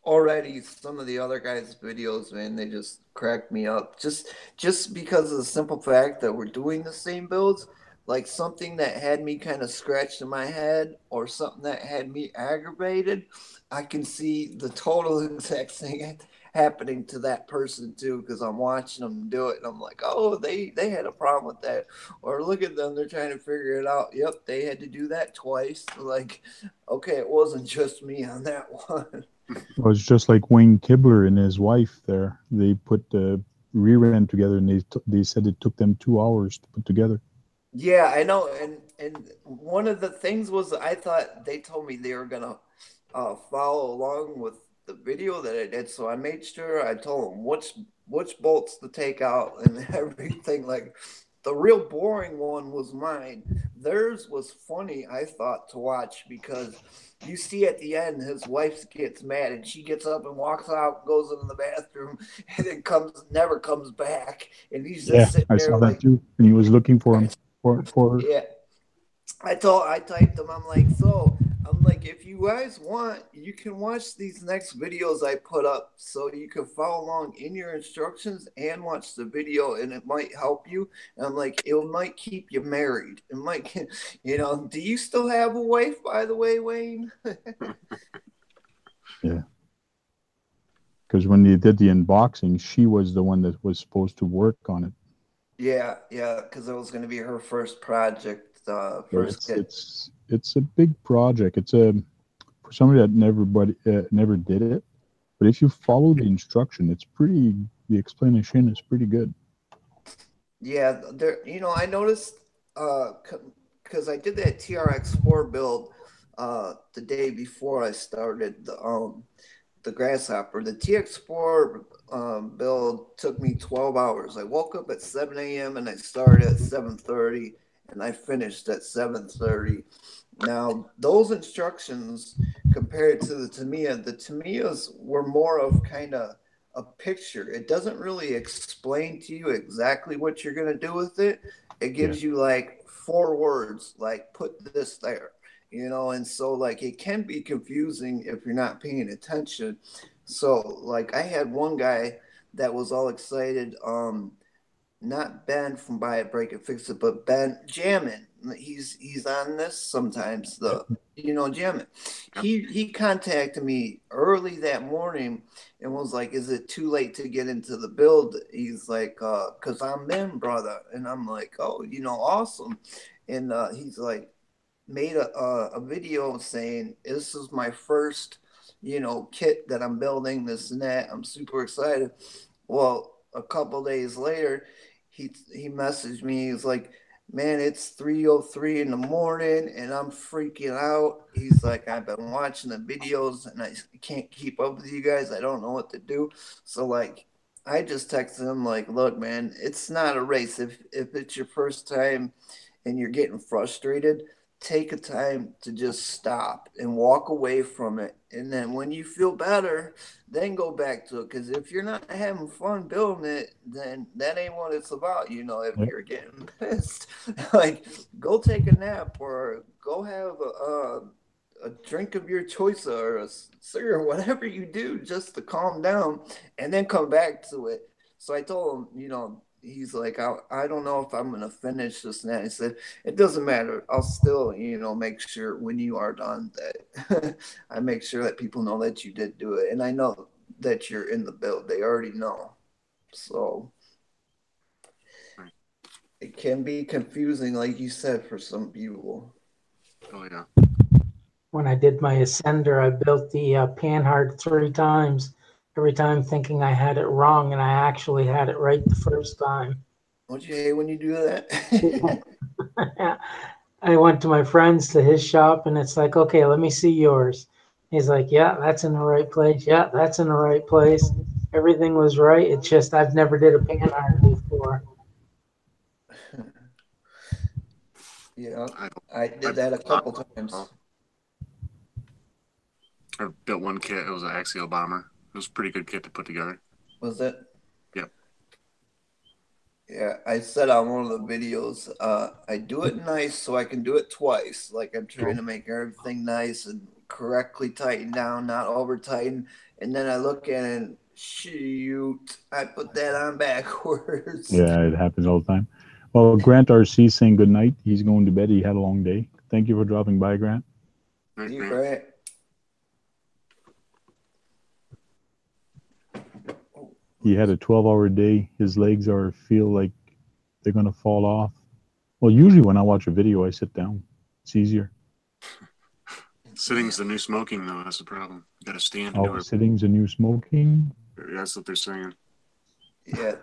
Already some of the other guys' videos, man, they just crack me up. Just because of the simple fact that we're doing the same builds. Like something that had me kind of scratched in my head or something that had me aggravated, I can see the total exact thing happening to that person too, because I'm watching them do it and I'm like, oh, they had a problem with that. Or look at them, they're trying to figure it out. Yep, they had to do that twice. Like, okay, it wasn't just me on that one. Well, it's just like Wayne Kibler and his wife there. They put the rear end together and they said it took them 2 hours to put together. Yeah, I know, and one of the things was I thought they told me they were gonna follow along with the video that I did, so I made sure I told them which bolts to take out and everything. Like the real boring one was mine. Theirs was funny, I thought, to watch because you see at the end his wife gets mad and she gets up and walks out, goes into the bathroom, and then never comes back, and he's just sitting I there saw like, that too, and he was looking for him. For yeah. I typed him. I'm like, so I'm like, if you guys want, you can watch these next videos I put up so you can follow along in your instructions and watch the video and it might help you. And I'm like, it might keep you married. It might, do you still have a wife, by the way, Wayne? Yeah. Because when you did the unboxing, she was the one that was supposed to work on it. Yeah, because it was going to be her first project, But first kit. it's a big project. It's a for somebody that never did it. But if you follow the instruction, the explanation is pretty good. Yeah, I noticed because I did that TRX4 build the day before I started the Grasshopper. The TX4 build took me 12 hours. I woke up at 7 a.m. and I started at 7:30 and I finished at 7:30. Now, those instructions compared to the Tamiya, the Tamiyas were more of kind of a picture. It doesn't really explain to you exactly what you're going to do with it. It Yeah. gives you like 4 words, like put this there, and so like it can be confusing if you're not paying attention. So like I had one guy that was all excited, not Ben from Buy It, Break It, Fix It, but Ben Jammin. He's on this sometimes. Jammin. Yep. He contacted me early that morning and was like, "Is it too late to get into the build?" He's like, "Cause I'm in, brother," and I'm like, "Oh, awesome." And he's like, made a video saying this is my first kit that I'm building, this and that. I'm super excited. Well, a couple days later he messaged me. He's like, man, it's 3:03 in the morning and I'm freaking out. He's like, I've been watching the videos and I can't keep up with you guys. I don't know what to do. So like I just texted him like, look, man, it's not a race. If it's your first time and you're getting frustrated, take a time to just stop and walk away from it. And then when you feel better, then go back to it. Because if you're not having fun building it, then that ain't what it's about. If Yeah. you're getting pissed, like go take a nap or go have a drink of your choice or a cigarette, whatever you do, just to calm down, and then come back to it. So I told him, he's like, I don't know if I'm going to finish this and that. He said, it doesn't matter. I'll still, make sure when you are done that I make sure that people know that you did do it. And I know that you're in the build. They already know. So Right. it can be confusing, like you said, for some people. Oh yeah. When I did my Ascender, I built the panhard 3 times, every time thinking I had it wrong, and I actually had it right the first time. Don't you hate when you do that? I went to my friend's to his shop, and it's like, okay, let me see yours. He's like, yeah, that's in the right place. Yeah, that's in the right place. Everything was right. It's just I've never did a panhard before. Yeah, I I I did that a couple times. I built one kit. It was an axial bomber. It was a pretty good kit to put together. Was it? Yep. Yeah, I said on one of the videos, I do it nice so I can do it twice. Like I'm trying to make everything nice and correctly tighten down, not over tighten. And then I look at it and shoot, I put that on backwards. Yeah, it happens all the time. Well, Grant RC saying good night. He's going to bed. He had a long day. Thank you for dropping by, Grant. Right, You Grant? right? He had a 12-hour day. His legs feel like they're going to fall off. Well, usually when I watch a video, I sit down. It's easier. Sitting's the new smoking, though. That's the problem. You got to stand to do Oh, it. sitting's a new smoking. That's what they're saying. Yeah.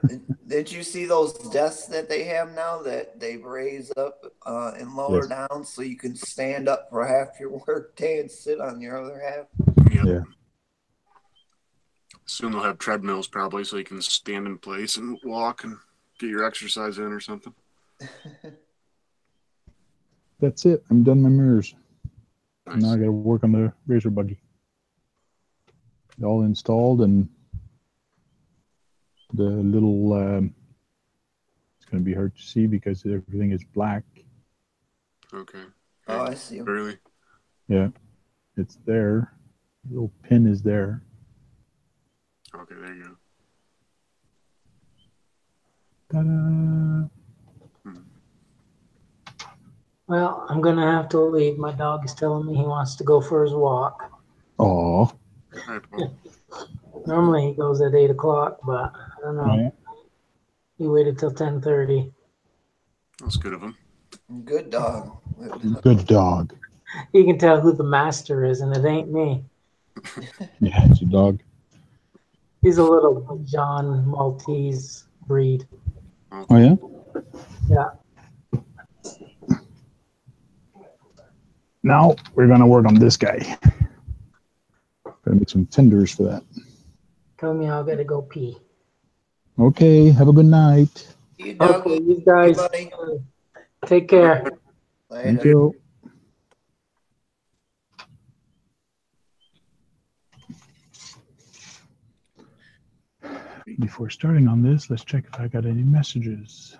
Did you see those desks that they have now that they raise up and lower Yes. down so you can stand up for half your work day and sit on your other half? Yep. Yeah. Soon they'll have treadmills probably, so you can stand in place and walk and get your exercise in or something. That's it. I'm done my mirrors. Nice. Now I got to work on the razor buggy. All installed, and the little it's going to be hard to see because everything is black. Okay. Oh, I see. Really? Yeah. It's there. The little pin is there. Okay, there you go. Ta-da! Well, I'm going to have to leave. My dog is telling me he wants to go for his walk. Oh, All right, well, Normally he goes at 8 o'clock, but I don't know. yeah. He waited till 10:30. that's good of him. Good dog. Good dog. You can tell who the master is, and it ain't me. Yeah, it's a dog. He's a little John Maltese breed. Oh, yeah? Yeah. Now we're going to work on this guy. Gotta make some fenders for that. Tell me I gotta go pee. Okay, have a good night. You doggy. Okay, you guys, Buddy. take care. Thank Later. you. Before starting on this, let's check if I got any messages.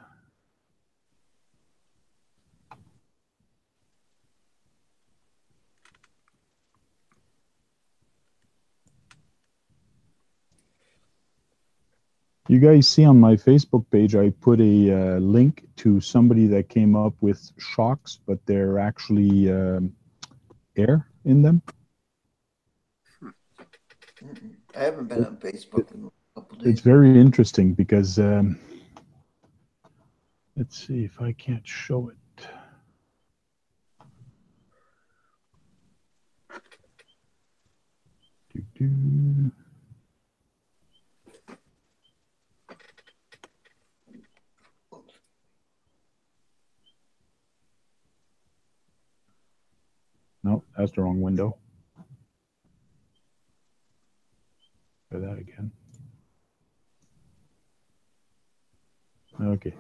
You guys see on my Facebook page, I put a link to somebody that came up with shocks, but they're actually air in them. I haven't been on Facebook in a couple days. It's very interesting because let's see if I can't show it. Doo-doo. No, that's the wrong window. Try that again. Okay.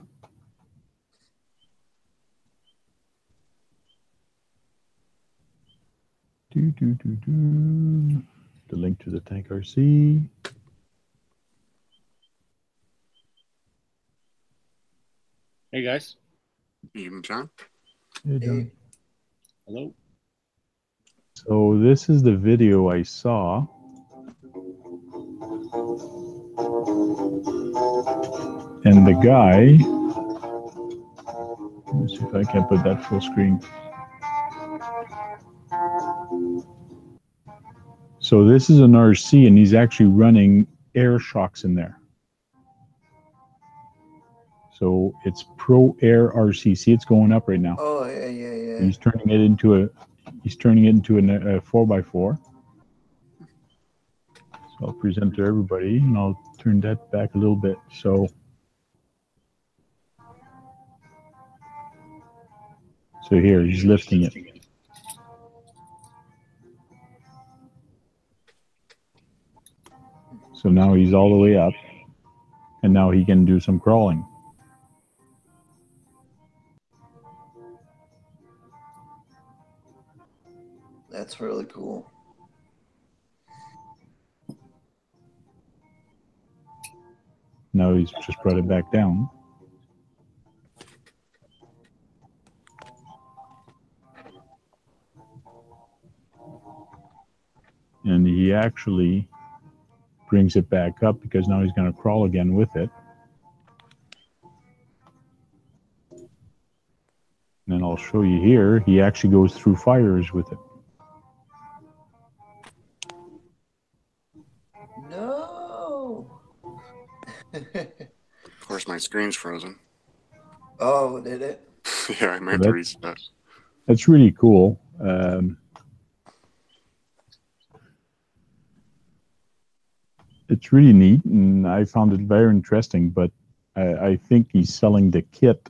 The link to the tank RC. Hey guys. Even John. Hey, John. Hey. Hello. So this is the video I saw. And the guy, let me see if I can put that full screen. So this is an RC and he's actually running air shocks in there. So it's Pro Air RC. See, it's going up right now. Oh yeah. He's turning it into a 4x4. So I'll present to everybody and I'll turn that back a little bit. So here he's lifting it. So now he's all the way up and now he can do some crawling. That's really cool. Now he's just brought it back down. And he actually brings it back up because now he's going to crawl again with it. And then I'll show you here, he actually goes through fires with it. No. Of course, my screen's frozen. Oh, did it? Yeah, I might have to reset. That's really cool. It's really neat, and I found it very interesting, but I think he's selling the kit.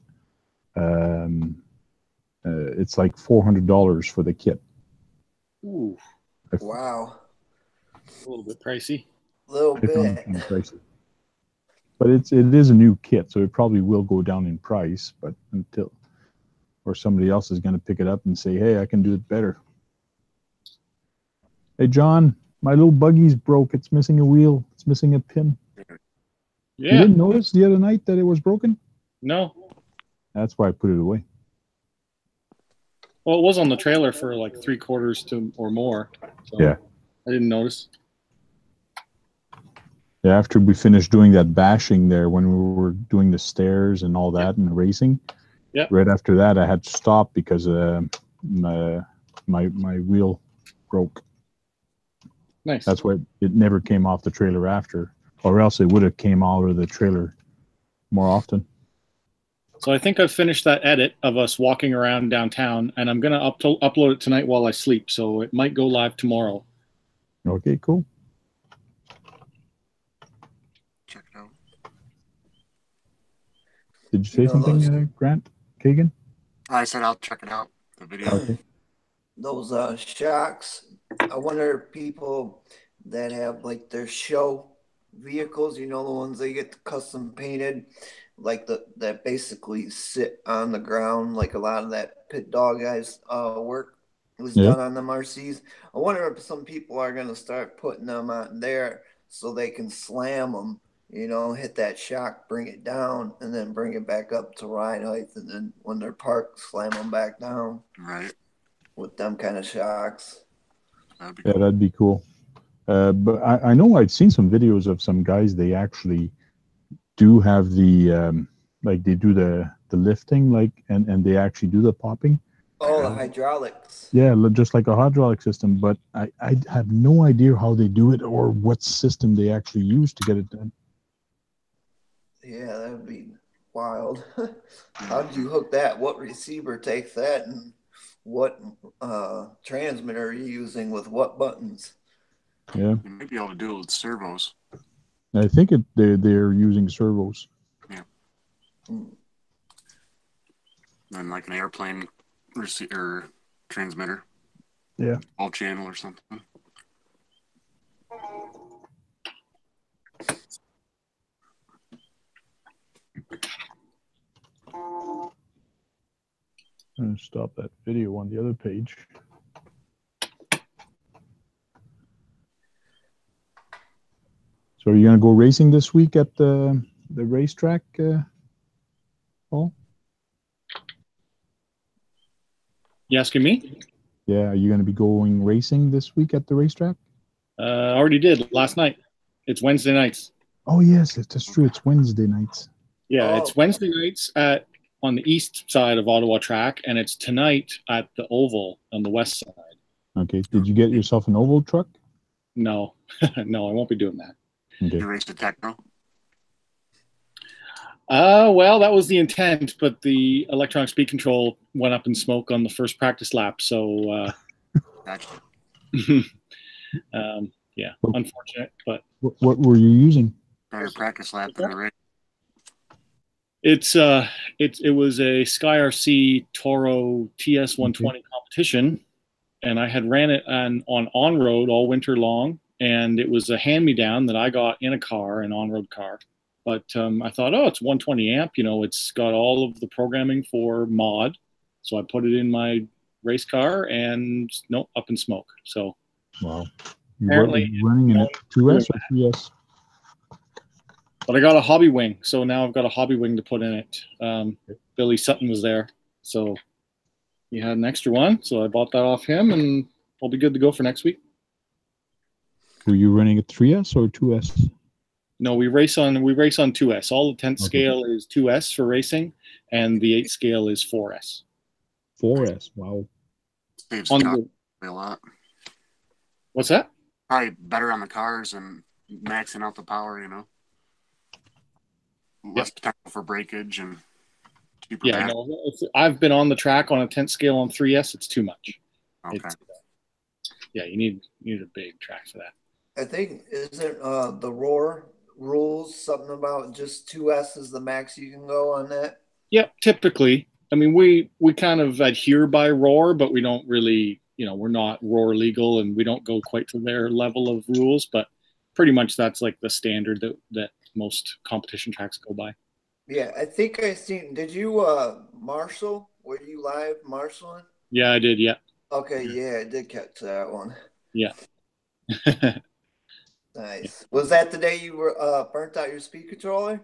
It's like $400 for the kit. Ooh, Wow. a little bit pricey. A little I found it bit. kind of pricey. But it is a new kit, so it probably will go down in price, but or somebody else is going to pick it up and say, hey, I can do it better. Hey, John, my little buggy's broke. It's missing a wheel. It's missing a pin. Yeah. You didn't notice the other night that it was broken? No. That's why I put it away. Well, it was on the trailer for like 3/4 to or more. So Yeah. I didn't notice. Yeah, after we finished doing that bashing there, when we were doing the stairs and all that and the racing, right after that, I had to stop because my wheel broke. Nice. That's why it never came off the trailer after, or else it would have came out of the trailer more often. So I think I've finished that edit of us walking around downtown, and I'm gonna upload it tonight while I sleep. So it might go live tomorrow. Okay, cool. Check it out. Did you say something, Grant Kagan? I said I'll check it out. The video. Okay. Those shocks. I wonder if people that have like their show vehicles, you know, the ones they get custom painted, like that basically sit on the ground, like a lot of that pit dog guys work was done on them RCs. I wonder if some people are gonna start putting them out there so they can slam them, you know, hit that shock, bring it down, and then bring it back up to ride height, and then when they're parked, slam them back down. Right. With them kind of shocks. That'd be cool. But I know I've seen some videos of some guys, they actually do have the, like they do the lifting, like, and they actually do the popping. Oh, the hydraulics. Yeah, just like a hydraulic system, but I have no idea how they do it or what system they actually use to get it done. Yeah, that would be wild. How did you hook that? What receiver takes that, and what transmitter are you using with what buttons? Yeah, You might be able to do it with servos. I think they're using servos. Yeah. And like an airplane receiver transmitter. Yeah. All channel or something. I'm going to stop that video on the other page. So are you going to go racing this week at the racetrack, Paul? You asking me? Yeah, are you going to be going racing this week at the racetrack? I already did last night. It's Wednesday nights. Oh, yes, that's true. It's Wednesday nights. Yeah, it's Wednesday nights on the east side of Ottawa track, and it's tonight at the Oval on the west side. Okay. Did you get yourself an oval truck? No, no, I won't be doing that. Okay. You race the Techno? Well, that was the intent, but the electronic speed control went up in smoke on the first practice lap. So, Gotcha. yeah, unfortunate. But what were you using? Better practice lap than a race. It was a Sky RC Toro TS120 competition, and I had ran it on road all winter long, and it was a hand-me-down that I got in a car, an on-road car. But I thought, oh, it's 120 amp, you know, it's got all of the programming for mod, so I put it in my race car, and no, up in smoke. So Wow, you apparently running in a 2S or 3S? But I got a hobby wing, so now I've got a hobby wing to put in it. Billy Sutton was there, so he had an extra one, so I bought that off him, and I'll be good to go for next week. Were you running a 3S or 2S? No, we race on 2S. All the 10th scale is 2S for racing, and the 8th scale is 4S. 4S, wow. Saves On the car a lot. What's that? Probably better on the cars and maxing out the power, you know. Less potential for breakage and cheaper. Yeah, no, I've been on the track on a 10th scale on 3S. It's too much. Okay. Yeah, you need a big track for that. I think isn't the roar rules something about just 2S is the max you can go on that? Yeah, typically. I mean, we kind of adhere by roar, but we don't really, you know, we're not roar legal, and we don't go quite to their level of rules. But pretty much that's like the standard that most competition tracks go by. Yeah, I think I seen. Did you marshal? Were you live marshaling? Yeah, I did. Yeah. Okay, yeah, I did catch that one. Yeah. Nice. Was that the day you were burnt out your speed controller?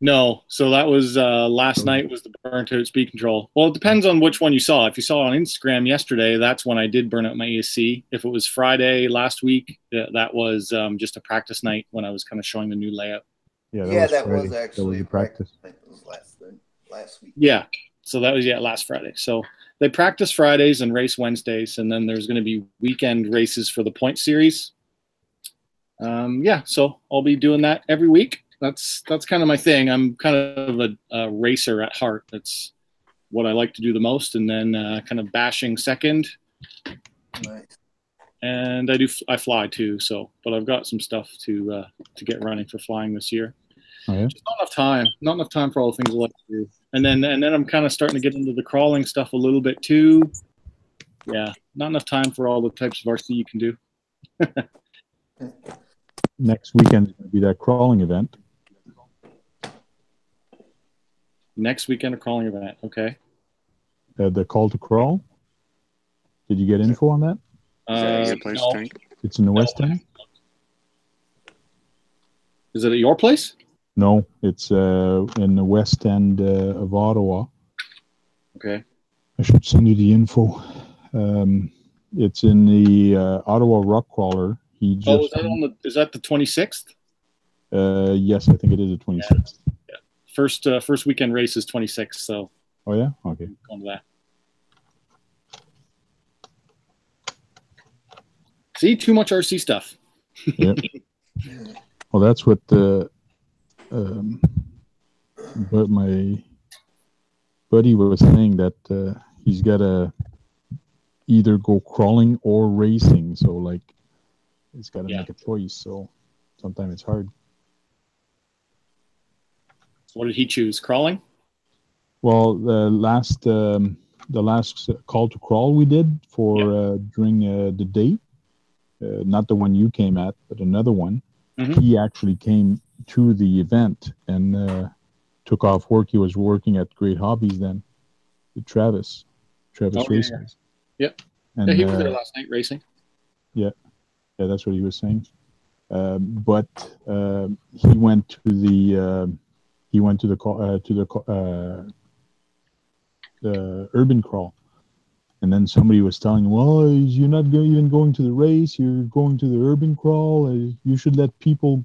No, so that was last night was the burnt out speed control. Well, it depends on which one you saw. If you saw on Instagram yesterday, that's when I did burn out my ESC. If it was Friday last week, that was just a practice night when I was kind of showing the new layout. Yeah, That Friday. was actually a practice. It was last week. Yeah, so that was last Friday. So they practice Fridays and race Wednesdays, and then there's going to be weekend races for the point series. So I'll be doing that every week. That's kind of my thing. I'm kind of a racer at heart. That's what I like to do the most. And then kind of bashing second. Nice. And I fly too. So, but I've got some stuff to get running for flying this year. Oh, yeah? Just not enough time for all the things I like to do. And then I'm kind of starting to get into the crawling stuff a little bit too. Yeah, not enough time for all the types of RC you can do. Next weekend is going to be that crawling event. Next weekend, a crawling event. Okay. The call to crawl. Did you get info on that? Is that a good place to tank? It's in the West End. Is it at your place? No, it's in the West End of Ottawa. Okay. I should send you the info. It's in the Ottawa Rock Crawler. Is that the 26th? Yes, I think it is the 26th. Yeah. First weekend race is 26th, so. Oh, yeah? Okay. Going to that. See, too much RC stuff. Yeah. Well, that's what but my buddy was saying, that he's got to either go crawling or racing. So, like, he's got to make a choice. So sometimes it's hard. What did he choose? Crawling? Well, the last call to crawl we did for during the date, not the one you came at, but another one. Mm-hmm. He actually came to the event and took off work. He was working at Great Hobbies then, with Travis Racing. Yeah. And he was there last night racing. Yeah, that's what he was saying. But he went to the urban crawl, and then somebody was telling him, well, you're not even going to the race, you're going to the urban crawl. You should let people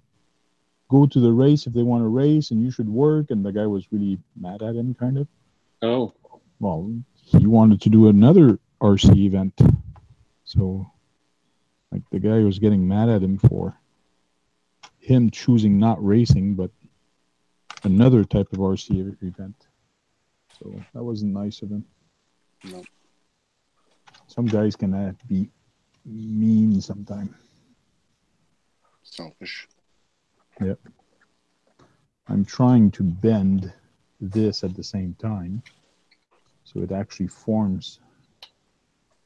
go to the race if they want to race, and you should work. And the guy was really mad at him, kind of. Oh. Well, he wanted to do another RC event. So, like, the guy was getting mad at him for him choosing not racing, but another type of RC event. So that wasn't nice of him. No. Some guys can be mean sometimes. Selfish. Yep. I'm trying to bend this at the same time, so it actually forms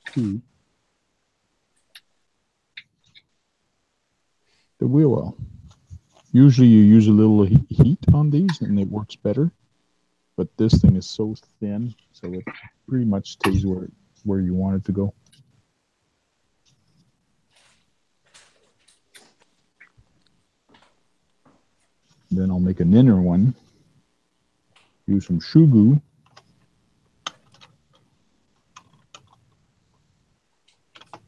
two. The wheel well. Usually you use a little heat on these and it works better, but this thing is so thin, so it pretty much stays where you want it to go. Then I'll make an inner one. Use some shoe glue.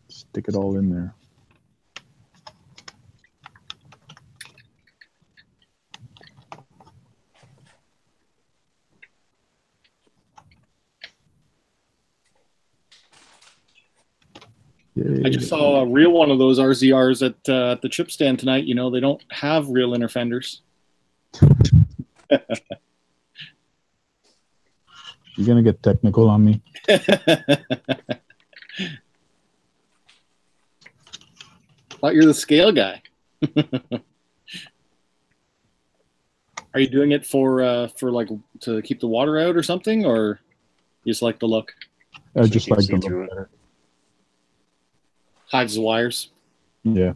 Stick it all in there. I just saw a real one of those RZRs at the chip stand tonight. You know, they don't have real inner fenders. You're going to get technical on me. Thought you're the scale guy. Are you doing it for like to keep the water out or something, or you just like the look? I just like the look better. Hides the wires. Yeah.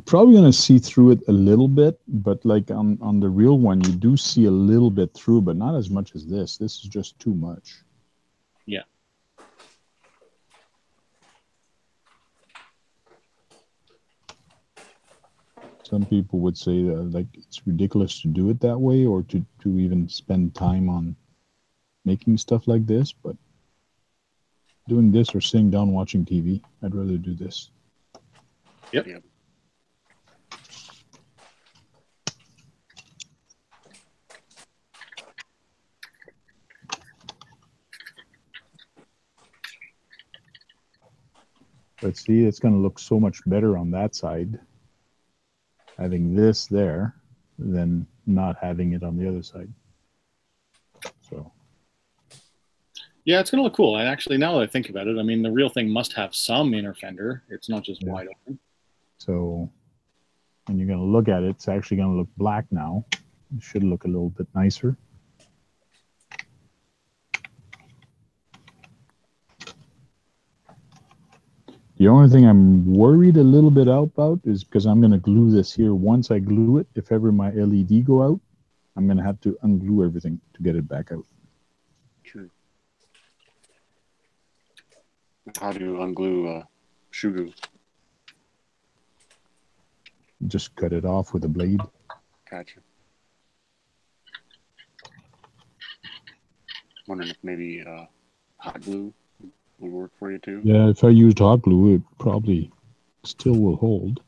Probably going to see through it a little bit, but like on the real one, you do see a little bit through, but not as much as this. This is just too much. Yeah. Some people would say like it's ridiculous to do it that way, or to even spend time on making stuff like this. But doing this or sitting down watching TV, I'd rather do this. Yep. Yep. But see, it's going to look so much better on that side, having this there, than not having it on the other side. So. Yeah, it's going to look cool. And actually, now that I think about it, I mean, the real thing must have some inner fender. It's not just wide open. So when you're going to look at it, it's actually going to look black now. It should look a little bit nicer. The only thing I'm worried a little bit about is because I'm going to glue this here. Once I glue it, if ever my LED go out, I'm going to have to unglue everything to get it back out. True. How do you unglue shoe glue? Just cut it off with a blade. Gotcha. Wondering if maybe hot glue would work for you too. Yeah, if I used hot glue, it probably still will hold.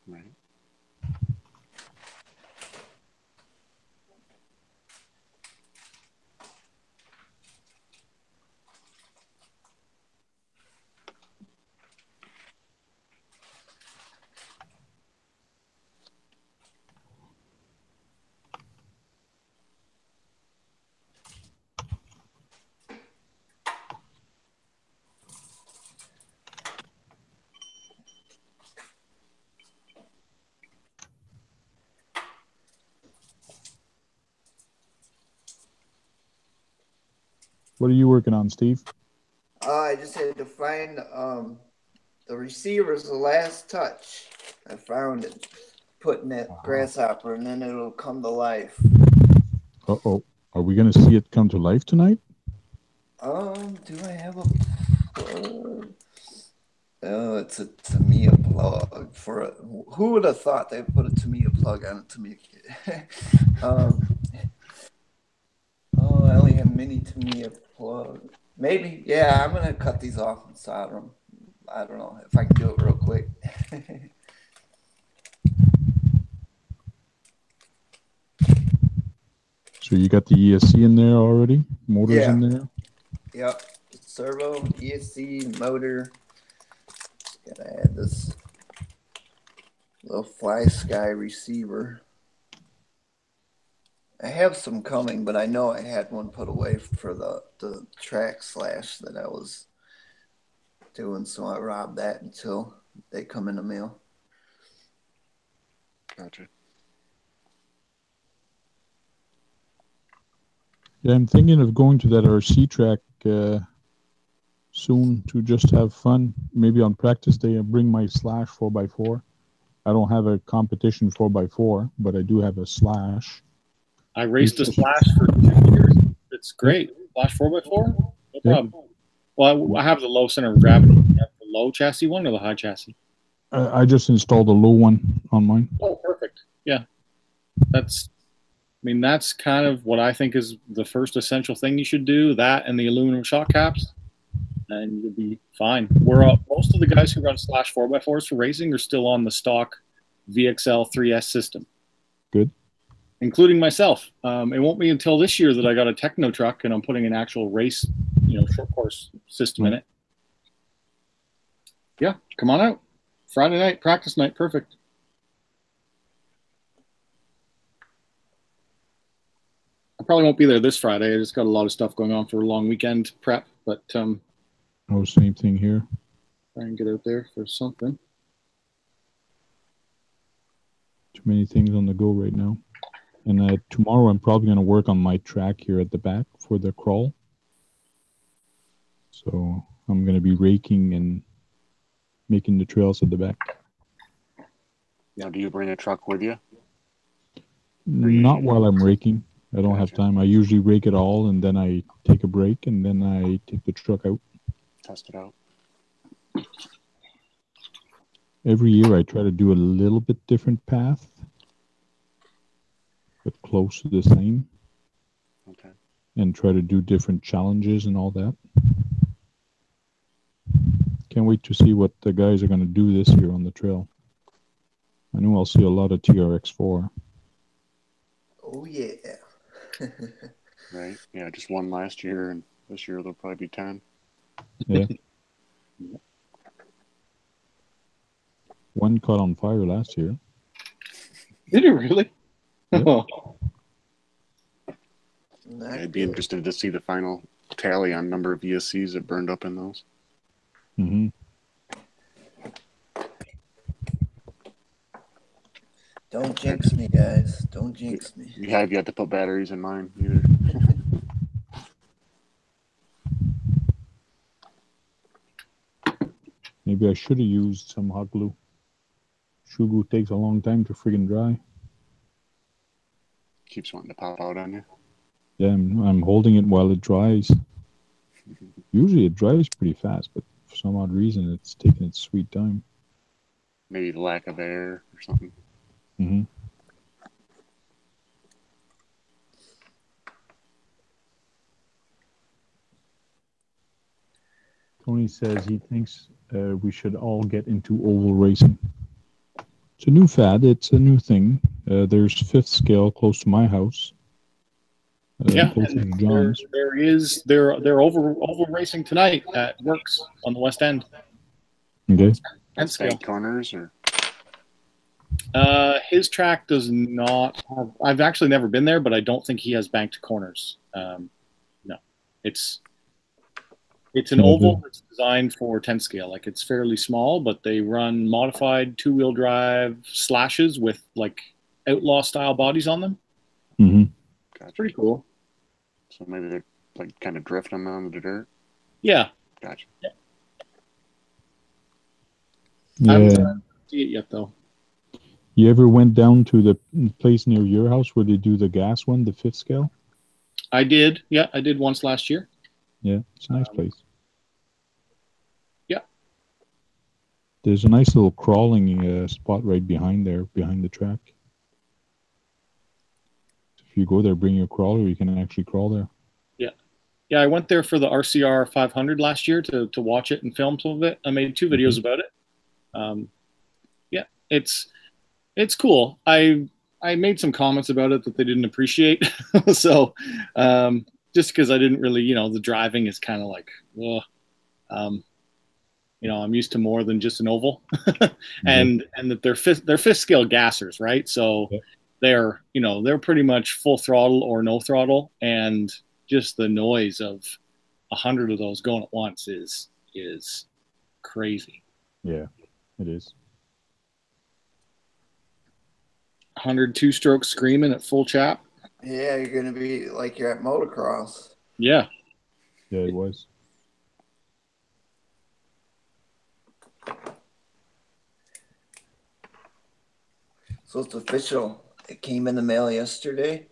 Right. What are you working on, Steve? I just had to find the receiver's the last touch. I found it, putting that grasshopper, and then it'll come to life. Uh-oh. Are we going to see it come to life tonight? Do I have a plug? Oh, it's a Tamiya plug for a. Who would have thought they'd put a Tamiya plug on a Tamiya kit? Oh, I only have mini Tamiya plug. Maybe, yeah. I'm gonna cut these off and solder them. I don't know if I can do it real quick. So you got the ESC in there already? Motors in there? Yep. Servo, ESC, motor. Gotta add this little Fly Sky receiver. I have some coming, but I know I had one put away for the track slash that I was doing, so I robbed that until they come in the mail. Gotcha. Yeah, I'm thinking of going to that RC track soon to just have fun. Maybe on practice day I bring my slash 4x4. I don't have a competition 4x4, but I do have a slash. I raced a slash for 2 years. It's great. Slash 4x4? No problem. Well, I have the low center of gravity. You have the low chassis one or the high chassis? I just installed a low one on mine. Oh, perfect. Yeah. That's kind of what I think is the first essential thing you should do, that and the aluminum shock caps, and you'll be fine. Most of the guys who run slash 4x4s for racing are still on the stock VXL 3S system. Good. Including myself. It won't be until this year that I got a Techno truck and I'm putting an actual race, short course system in it. Yeah, come on out. Friday night, practice night, perfect. I probably won't be there this Friday. I just got a lot of stuff going on for a long weekend prep, but oh, same thing here. Try and get out there for something. Too many things on the go right now. And tomorrow I'm probably going to work on my track here at the back for the crawl. So I'm going to be raking and making the trails at the back. Now, do you bring a truck with you? Not while I'm raking. I don't have time. I usually rake it all, and then I take a break, and then I take the truck out. Test it out. every year I try to do a little bit different path, but close to the same. Okay. And try to do different challenges and all that. Can't wait to see what the guys are going to do this year on the trail. I know I'll see a lot of TRX4. Oh, yeah. Right. Yeah, just one last year, and this year there'll probably be 10. Yeah. One caught on fire last year. Did it really? Yep. Oh. Yeah, I'd be interested to see the final tally on number of ESCs that burned up in those. Mm-hmm. Don't jinx me, guys. Don't jinx me. Yeah, I've yet to put batteries in mine either. Maybe I should have used some hot glue. Shoe glue takes a long time to friggin' dry. Keeps wanting to pop out on you. Yeah, I'm holding it while it dries. Usually it dries pretty fast, but for some odd reason it's taking its sweet time. Maybe the lack of air or something. Mm-hmm. Tony says he thinks we should all get into oval racing. It's a new fad. It's a new thing. There's fifth scale close to my house. Yeah, close to and John's. they're over racing tonight at Works on the West End. Okay. That's bank corners or his track does not have. I've actually never been there, but I don't think he has banked corners. No, it's an oval that's designed for 10 scale. Like it's fairly small, but they run modified 2-wheel drive slashes with like outlaw style bodies on them. Mm-hmm. It's pretty cool. So maybe they're like kind of drifting on the dirt. Yeah. Gotcha. Yeah. Yeah. I haven't seen it yet though. You ever went down to the place near your house where they do the gas one, the fifth scale? I did. Yeah, I did once last year. Yeah, it's a nice place. Yeah. There's a nice little crawling spot right behind there, behind the track. If you go there, bring your crawler, you can actually crawl there. Yeah. Yeah, I went there for the RCR 500 last year to watch it and film some of it. I made 2 videos about it. Yeah, it's cool. I made some comments about it that they didn't appreciate. So just because I didn't really, the driving is kind of like, I'm used to more than just an oval. and that they're fifth scale gassers, right? So they're pretty much full throttle or no throttle, and just the noise of 100 of those going at once is crazy. Yeah, it is. 100 2-stroke screaming at full chap. Yeah, you're gonna be like you're at motocross. Yeah. Yeah, it was. So it's official. It came in the mail yesterday.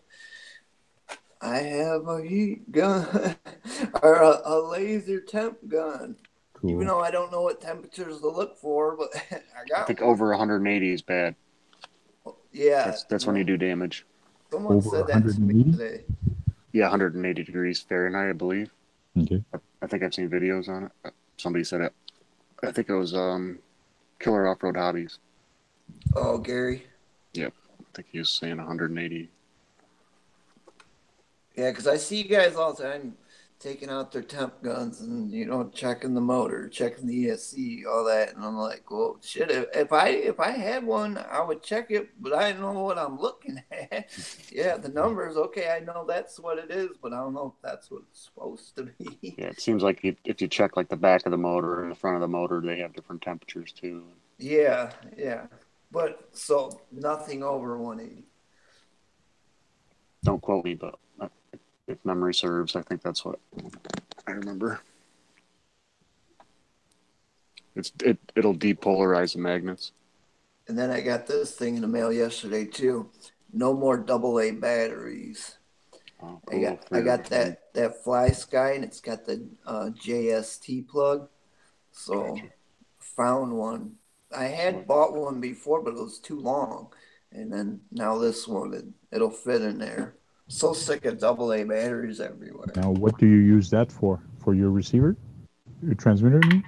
I have a heat gun or a laser temp gun. Cool. Even though I don't know what temperatures to look for, but I think over 180 is bad. Yeah. That's when you do damage. Someone said that to me today. Yeah, 180 degrees Fahrenheit, I believe. Okay. I think I've seen videos on it. Somebody said it. I think it was Killer Off-Road Hobbies. Oh, Gary. Yep. I think he was saying 180. Yeah, because I see guys all the time taking out their temp guns and, checking the motor, checking the ESC, all that. And I'm like, well, shit, if I had one, I would check it, but I don't know what I'm looking at. Yeah, the numbers, okay, I know that's what it is, but I don't know if that's what it's supposed to be. Yeah, it seems like if you check like the back of the motor and the front of the motor, they have different temperatures too. Yeah. But so nothing over 180. Don't quote me, but if memory serves, I think that's what I remember. It'll depolarize the magnets. And then I got this thing in the mail yesterday too. No more AA batteries. Oh, cool. I got that Fly Sky, and it's got the JST plug. So gotcha. Found one. I had bought one before, but it was too long. And then now this one, it'll fit in there. So sick of AA batteries everywhere. Now, what do you use that for? For your receiver? Your transmitter, I mean?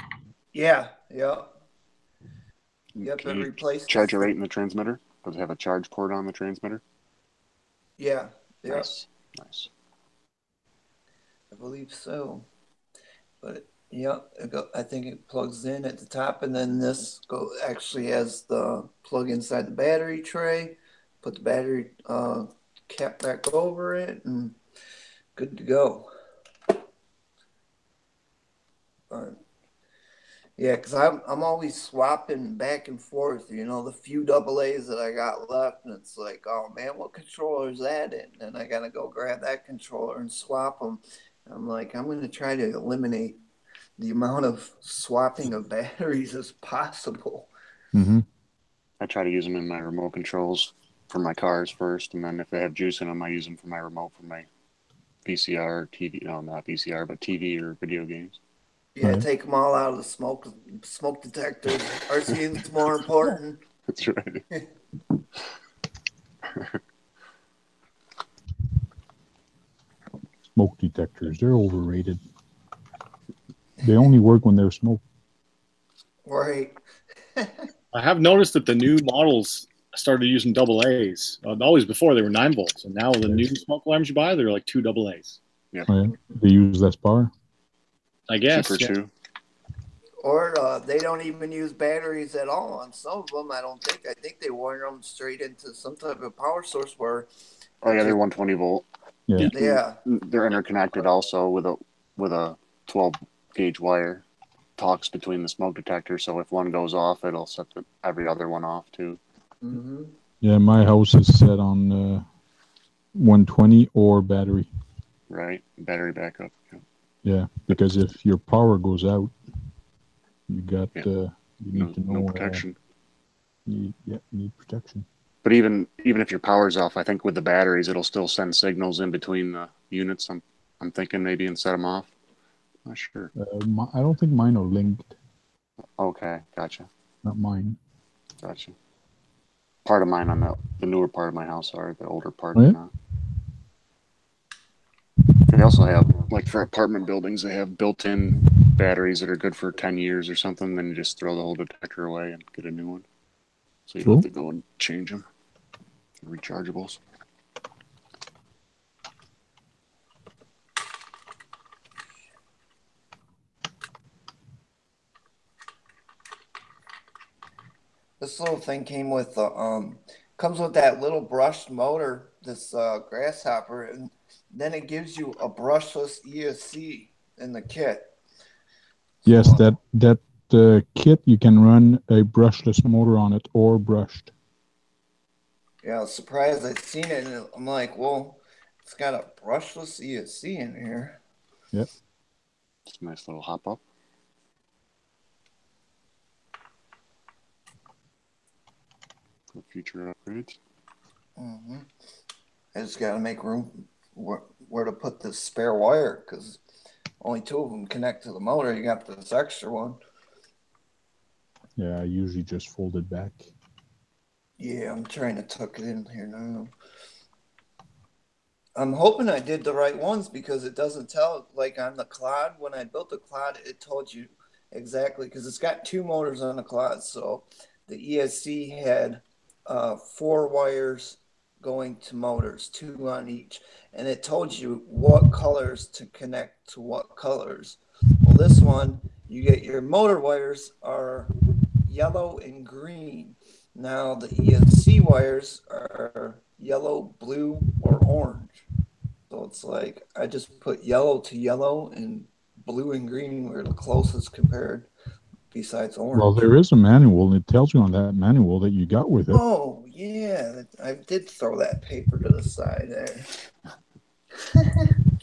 Yeah, yeah. Yep, Can it you replaced charge it right in the transmitter? Does it have a charge port on the transmitter? Yeah, yeah. Nice. Nice. I believe so. But yeah, I think it plugs in at the top, and then this actually has the plug inside the battery tray. Put the battery cap back over it, and good to go. Yeah, because I'm always swapping back and forth, the few AA's that I got left, and it's like, oh man, what controller is that in? And I gotta go grab that controller and swap them. I'm like, I'm gonna try to eliminate the amount of swapping of batteries as possible. Mm-hmm. I try to use them in my remote controls for my cars first, and then if they have juice in them, I use them for my remote for my VCR, TV. No, not VCR, but TV or video games. Yeah, Right. take them all out of the smoke detectors. RCN's more important. That's right. Smoke detectors, they're overrated. They only work when there's smoke. Right. I have noticed that the new models started using AA's. Always before they were 9 volts, and now the new smoke alarms you buy, they're like 2 AA's. Yeah. Right. They use less power. I guess. Super chew. Or they don't even use batteries at all on some of them. I think they wire them straight into some type of power source where. Oh yeah, they're 120 volt. Yeah. Yeah. They're interconnected also with a 12 gauge wire. Talks between the smoke detector, so if one goes off, it'll set every other one off too. Mm-hmm. Yeah, my house is set on 120 or battery. Right, battery backup. Yeah, Yeah, because if your power goes out, you got you need to know no protection. You need protection. But even if your power's off, I think with the batteries, it'll still send signals in between the units. I'm thinking maybe and set them off. Not sure. I don't think mine are linked. Okay, gotcha. Not mine. Gotcha. Part of mine on the newer part of my house are, the older part yeah? not. They also have, like for apartment buildings, they have built-in batteries that are good for 10 years or something. Then you just throw the whole detector away and get a new one. So you don't have to go and change them. Rechargeables. This little thing came with comes with that little brushed motor, this grasshopper, and then it gives you a brushless ESC in the kit. Yes, that kit, you can run a brushless motor on it or brushed. Yeah, I was surprised I'd seen it, and I'm like, well, it's got a brushless ESC in here. Yep. It's a nice little hop up. For future upgrades. Mm-hmm. I just got to make room where to put this spare wire, because only 2 of them connect to the motor. You got this extra one. Yeah, I usually just fold it back. Yeah, I'm trying to tuck it in here now. I'm hoping I did the right ones, because it doesn't tell, like on the Clod, when I built the Clod, it told you exactly, because it's got 2 motors on the Clod. So the ESC had 4 wires going to motors, 2 on each. And it told you what colors to connect to what colors. Well, this one, you get your motor wires are yellow and green. Now the ESC wires are yellow, blue, or orange. So it's like I just put yellow to yellow, and blue and green were the closest compared, besides orange. Well, there is a manual, and it tells you on that manual that you got with it. Oh, yeah. I did throw that paper to the side there.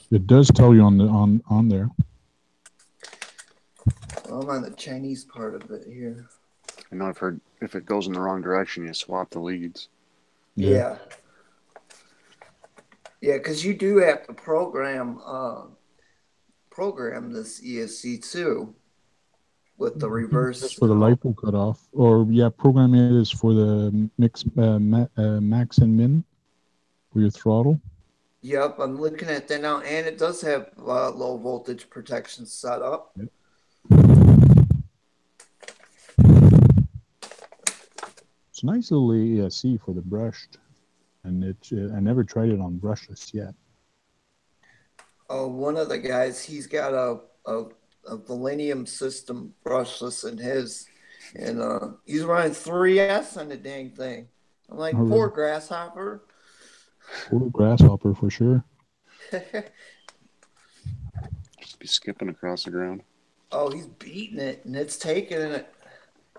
It does tell you on there. Well, I'm on the Chinese part of it here. I know I've heard if it goes in the wrong direction, you swap the leads. Yeah. Yeah, because you do have to program this ESC too, with the I think reverse. that's for the lipo cutoff. Or, yeah, program it is for the mix, max and min for your throttle. Yep, I'm looking at that now, and it does have low voltage protection set up. Yep. It's a nice little ASC for the brushed, and I never tried it on brushless yet. One of the guys, he's got a Millennium system brushless in his, and he's running 3S on the dang thing. I'm like, Oh, poor really? grasshopper. Poor grasshopper for sure. Just be skipping across the ground. Oh, he's beating it, and it's taking it.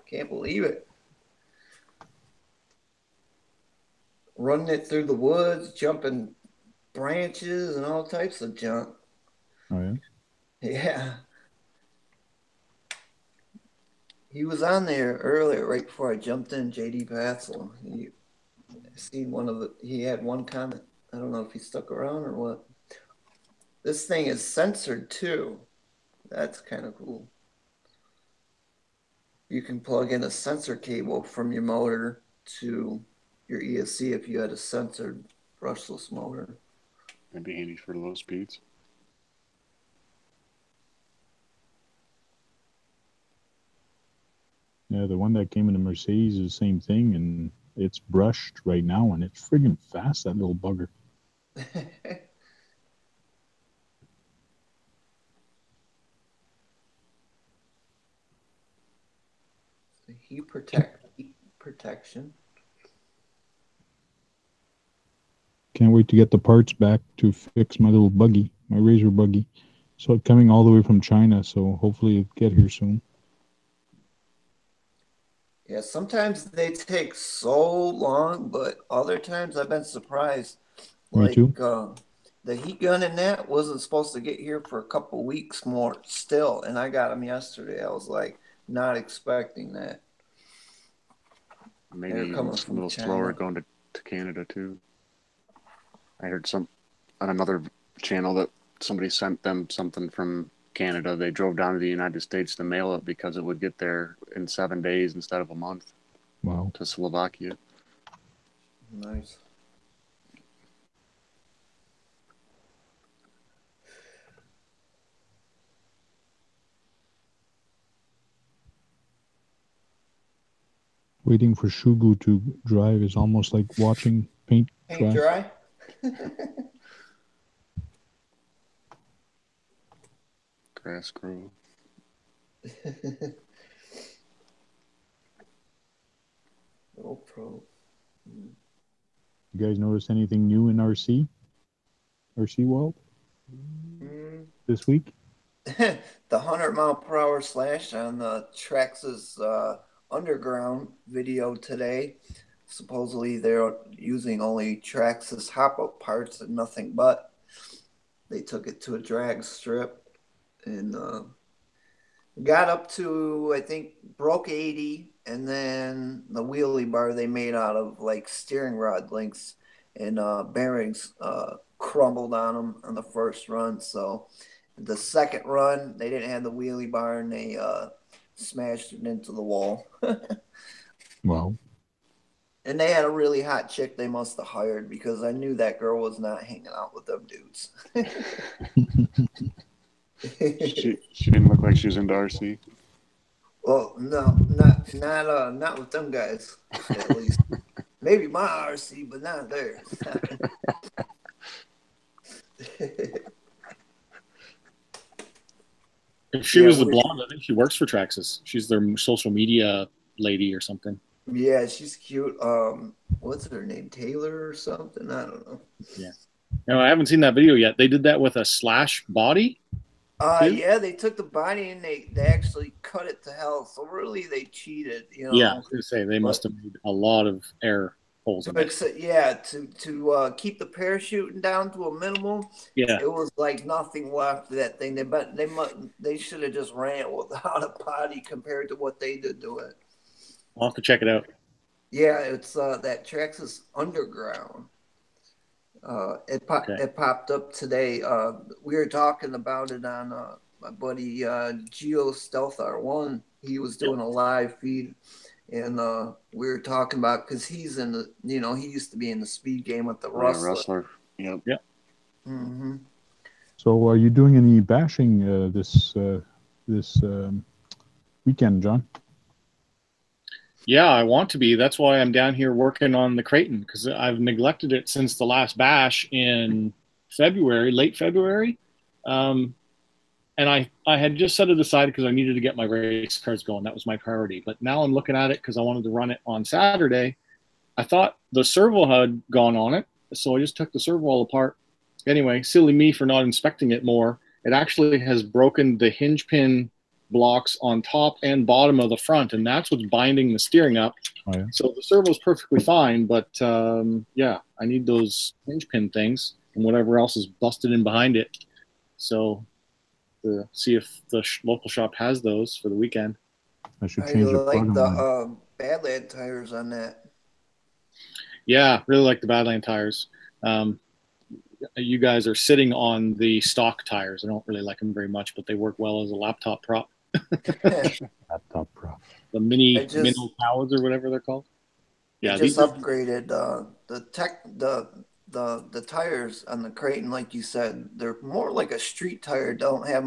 Can't believe it. Running it through the woods, jumping branches, and all types of junk. Oh, yeah? Yeah. He was on there earlier, right before I jumped in, JD Patzel. He had one comment. I don't know if he stuck around or what. This thing is censored too. That's kind of cool. You can plug in a sensor cable from your motor to your ESC if you had a censored brushless motor. That'd be handy for low speeds. Yeah, the one that came in the Mercedes is the same thing, and it's brushed right now, and it's friggin' fast, that little bugger. Heat protection. Can't wait to get the parts back to fix my little buggy, my Razor buggy. So coming all the way from China, so hopefully it'll get here soon. Yeah, sometimes they take so long, but other times I've been surprised. Me too. The heat gun in that wasn't supposed to get here for a couple weeks more still, and I got them yesterday. I was like, not expecting that. Maybe They're coming it's a from little China. slower going to Canada too. I heard on another channel that somebody sent them something from Canada. They drove down to the United States to mail it because it would get there in 7 days instead of a month. Wow. To Slovakia. Nice. Waiting for Shugu to drive is almost like watching paint dry. Grass grow. No pro. You guys notice anything new in RC world this week? The 100-mile-per-hour slash on the Traxxas underground video today. Supposedly they're using only Traxxas hop-up parts and nothing but. They took it to a drag strip and got up to, I think, broke 80, and then the wheelie bar they made out of like steering rod links and bearings crumbled on them on the first run. So the second run, they didn't have the wheelie bar, and they smashed it into the wall. Wow. And they had a really hot chick they must have hired, because I knew that girl was not hanging out with them dudes. She didn't look like she was into RC. Well, no, not with them guys, at least. Maybe my RC, but not theirs. If she was the blonde, I think she works for Traxxas. She's their social media lady or something. Yeah, she's cute. What's her name? Taylor or something? I don't know. Yeah. No, I haven't seen that video yet. They did that with a slash body. Yeah, they took the body and they actually cut it to hell. So really, they cheated. You know. Yeah, I was gonna say they must have made a lot of air holes in it. Yeah, to keep the parachuting down to a minimum. Yeah, it was like nothing left of that thing. They should have just ran it without a body compared to what they did to it. I'll have to check it out. Yeah, it's that Traxxas Underground. It popped up today. We were talking about it on my buddy Geo Stealth R1. He was doing a live feed, and we were talking about, because he's in the, he used to be in the speed game with the Rustler. Rustler. Yep. Yep. Mm-hmm. So, are you doing any bashing this weekend, John? Yeah, I want to be. That's why I'm down here working on the Creighton, because I've neglected it since the last bash in February, late February. And I had just set it aside because I needed to get my race cars going. That was my priority. But now I'm looking at it because I wanted to run it on Saturday. I thought the servo had gone on it, so I just took the servo all apart. Anyway, silly me for not inspecting it more. It actually has broken the hinge pin blocks on top and bottom of the front, and that's what's binding the steering up. Oh, yeah. So the servo's perfectly fine, but yeah, I need those hinge pin things and whatever else is busted in behind it. So to see if the local shop has those for the weekend. I should change the like plug on the Badland tires on that. Yeah, really like the Badland tires. You guys are sitting on the stock tires. I don't really like them very much, but they work well as a laptop prop. laptop prop. The mini towers or whatever they're called. Yeah, these upgraded the tires on the Creighton, like you said. They're more like a street tire. Don't have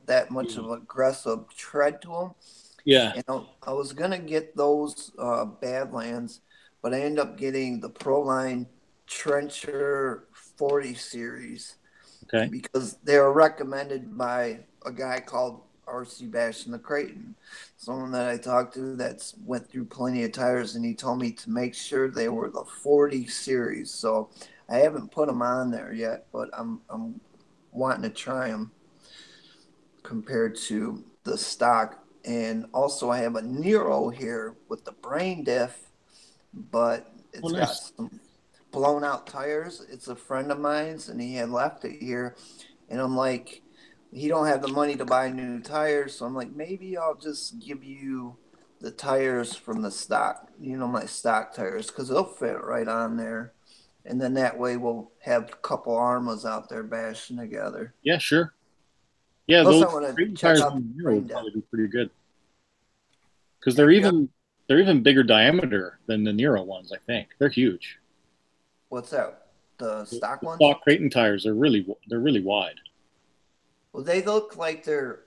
that much of aggressive tread to them. Yeah. I was gonna get those Badlands, but I ended up getting the Proline Trencher 40 series. Okay. Because they were recommended by a guy called RC Bash in the Creighton, someone that I talked to that's went through plenty of tires, and he told me to make sure they were the 40 series. So I haven't put them on there yet, but I'm wanting to try them compared to the stock. And also I have a Nero here with the brain diff, but it's got some blown out tires. It's a friend of mine's, and he had left it here, and I'm like, he don't have the money to buy new tires, so I'm like, maybe I'll just give you the tires from the stock, my stock tires, because they'll fit right on there, and then that way we'll have a couple Armas out there bashing together. Yeah, sure. Yeah, Plus, those I want to check tires out on the Nero would probably be pretty good, because they're even bigger diameter than the Nero ones. I think they're huge. What's that? The stock ones? Stock Creighton tires are really wide. Well, they look like they're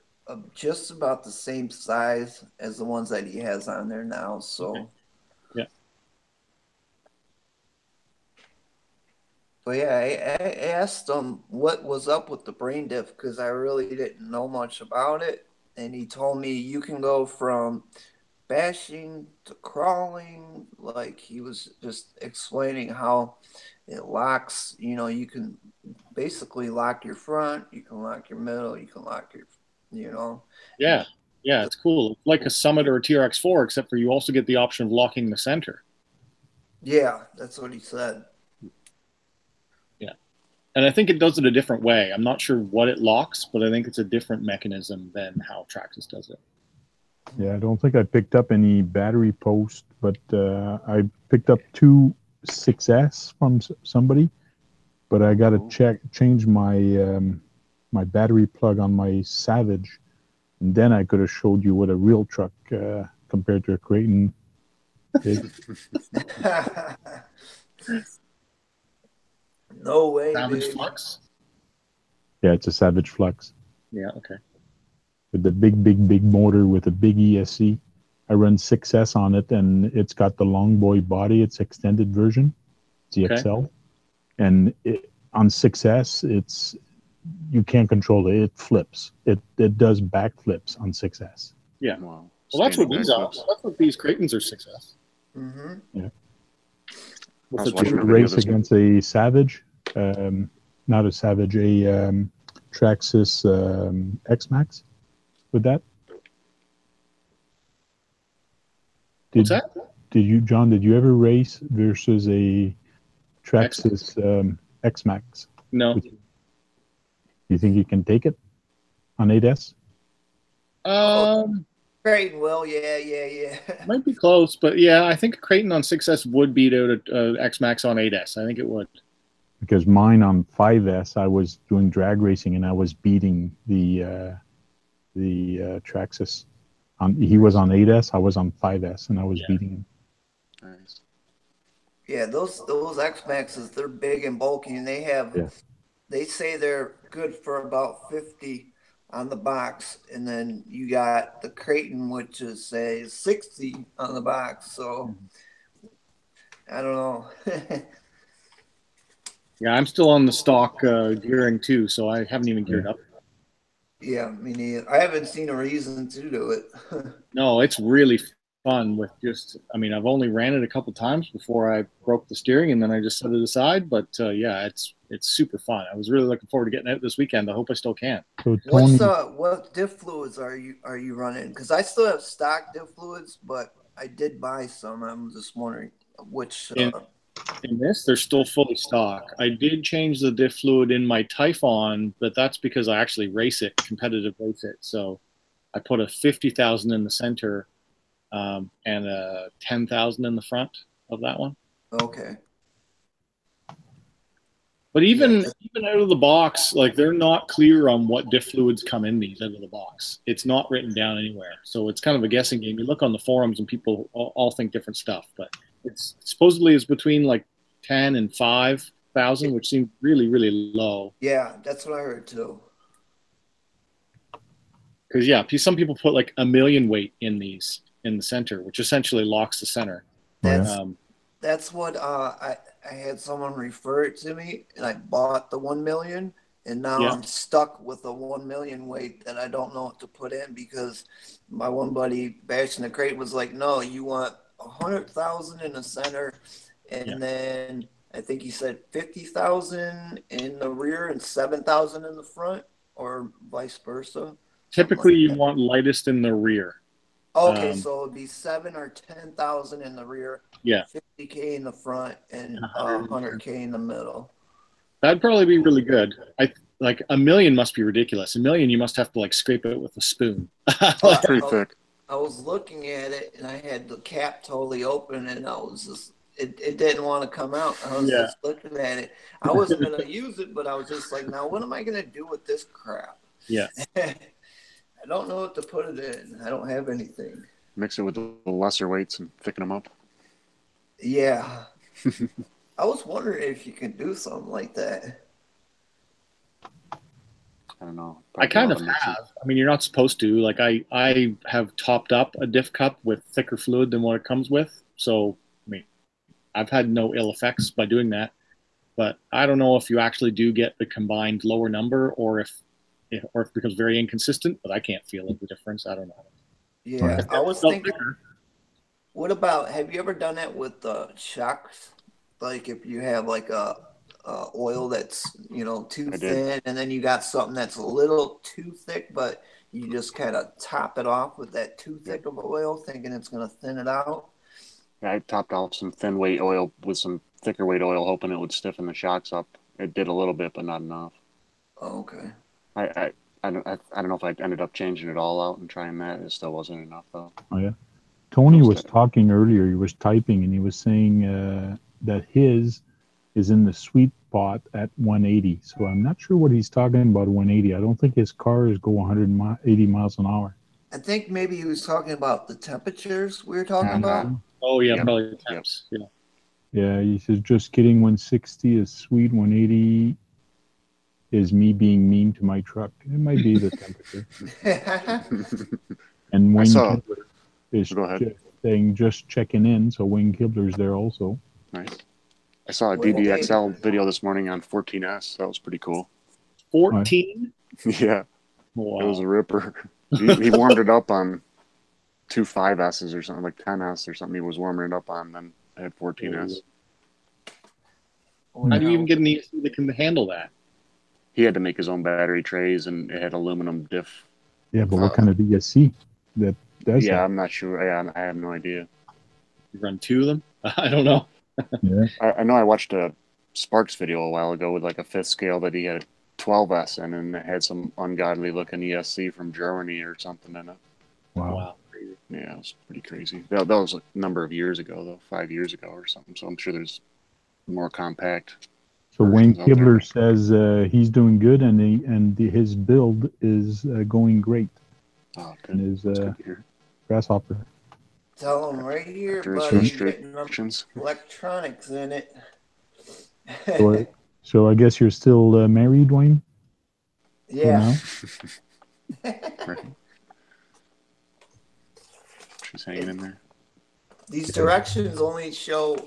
just about the same size as the ones that he has on there now. So, okay. Yeah. But yeah, I asked him what was up with the brain diff, because I really didn't know much about it, and he told me you can go from bashing to crawling. Like, he was just explaining how it locks. You can basically lock your front, you can lock your middle, you can lock your, Yeah, it's cool. It's like a Summit or a TRX4, except for you also get the option of locking the center. Yeah, that's what he said. Yeah, and I think it does it a different way. I'm not sure what it locks, but I think it's a different mechanism than how Traxxas does it. Yeah, I don't think I picked up any battery post, but I picked up 2 6S from somebody. But I got to change my my battery plug on my Savage, and then I could have showed you what a real truck compared to a Creighton is. No way, Savage baby. Flux? Yeah, it's a Savage Flux. Yeah, okay. With the big motor with a big ESC. I run 6S on it, and it's got the long boy body. It's extended version. It's the XL. And on 6S, you can't control it. It flips. It does backflips on 6S. Yeah. Wow. Well, that's what these are. That's what these Creightons are 6S. Mm-hmm. Yeah. Was Did you race against a Savage? Not a Savage, a Traxxas X-Max with that? What's that? John, did you ever race versus a Traxxas X-Max? No. Do you think you can take it on 8S? Creighton will, yeah. Might be close, but yeah, I think a Creighton on 6S would beat out a X-Max on 8S. I think it would. Because mine on 5S, I was doing drag racing and I was beating the the Traxxas. He was on 8S, I was on 5S, and I was beating him. Nice. Yeah, those X Maxes, they're big and bulky, and they say they're good for about 50 on the box, and then you got the Creighton, which is say 60 on the box. So I don't know. Yeah, I'm still on the stock gearing too, so I haven't even geared up. Yeah, me neither. I haven't seen a reason to do it. No, it's really fun with just, I mean, I've only ran it a couple times before I broke the steering, and then I just set it aside. But yeah, it's super fun. I was really looking forward to getting out this weekend. I hope I still can. So Tony, What diff fluids are you running? Because I still have stock diff fluids, but I did buy some. I'm just wondering which. In this, they're still fully stock. I did change the diff fluid in my Typhon, but that's because I actually competitive race it. So I put a 50,000 in the center and a 10,000 in the front of that one. Okay. But even out of the box, like they're not clear on what diff fluids come in these out of the box. It's not written down anywhere. So it's kind of a guessing game. You look on the forums and people all think different stuff, but it's supposedly is between like 10 and 5,000, which seems really, really low. Yeah, that's what I heard too. Because yeah, some people put like 1 million weight in these in the center, which essentially locks the center. That's what I had someone refer it to me, and I bought the 1 million, and now I'm stuck with a 1 million weight that I don't know what to put in, because my one buddy bashing the crate was like, no, you want 100,000 in the center, and then I think he said 50,000 in the rear and 7,000 in the front, or vice versa. Typically, you want lightest in the rear. Okay, so it'd be 7 or 10,000 in the rear, yeah, 50K in the front, and 100K in the middle. That'd probably be really good. Like 1 million must be ridiculous. 1 million, you must have to like scrape it with a spoon. That's pretty thick. I was looking at it, and I had the cap totally open, and I was just it didn't want to come out. I was just looking at it. I wasn't gonna use it, but I was just like, now what am I gonna do with this crap? Yeah. I don't know what to put it in. I don't have anything. Mix it with the lesser weights and thicken them up. Yeah. I was wondering if you can do something like that. I don't know. I kind of have. I mean, you're not supposed to. Like, I have topped up a diff cup with thicker fluid than what it comes with. So, I mean, I've had no ill effects by doing that. But I don't know if you actually do get the combined lower number, or if it becomes very inconsistent, but I can't feel the difference. I don't know. Yeah, I was thinking, what about, have you ever done that with shocks? Like if you have like a oil that's, too thin, and then you got something that's a little too thick, but you just kind of top it off with that too thick of oil, thinking it's going to thin it out. Yeah, I topped off some thin weight oil with some thicker weight oil, hoping it would stiffen the shocks up. It did a little bit, but not enough. Oh, okay. I don't know if I ended up changing it all out and trying that. It still wasn't enough, though. Oh, yeah. Tony was talking earlier. He was typing, and he was saying that his is in the sweet spot at 180. So I'm not sure what he's talking about 180. I don't think his cars go 180 miles an hour. I think maybe he was talking about the temperatures we were talking about. Oh, yeah, probably temps. Yeah. Yeah, he says just kidding. 160 is sweet. 180 is me being mean to my truck. It might be the temperature. And Wayne Kibler is saying just checking in. So Wayne Kibler's there also. Nice. I saw a DDXL video this morning on 14S. That was pretty cool. 14? Yeah. Wow. It was a ripper. He warmed it up on 2 5S's or something, like 10S or something. He was warming it up on, then I had 14S. How do you even get an ESC that can handle that? He had to make his own battery trays, and it had aluminum diff. Yeah, but what kind of ESC that does that? I'm not sure. Yeah, I have no idea. You run 2 of them? I don't know. Yeah. I know I watched a Sparks video a while ago with like a 5th scale that he had a 12S in, and it had some ungodly looking ESC from Germany or something in it. Wow. Yeah, it was pretty crazy. That was a number of years ago, though, 5 years ago or something. So I'm sure there's more compact. So Wayne Kibler says he's doing good, and his build is going great. Oh, good. and his That's good to hear. grasshopper. Tell him right here, After his buddy, getting frustrations. electronics in it. So I guess you're still married, Dwayne? For Yeah. now? Right. She's hanging in there. These directions only show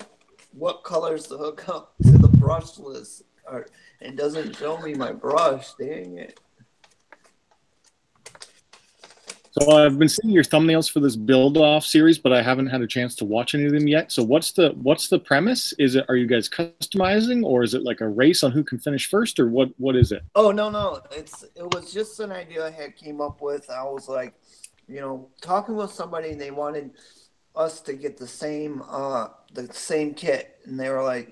what colors to hook up to the brushless, and doesn't show me my brush. Dang it. So I've been seeing your thumbnails for this build off series, but I haven't had a chance to watch any of them yet. So what's the premise? Are you guys customizing, or is it like a race on who can finish first, or what is it? Oh no. It was just an idea I had came up with. I was like, talking with somebody, and they wanted us to get the same kit, and they were like,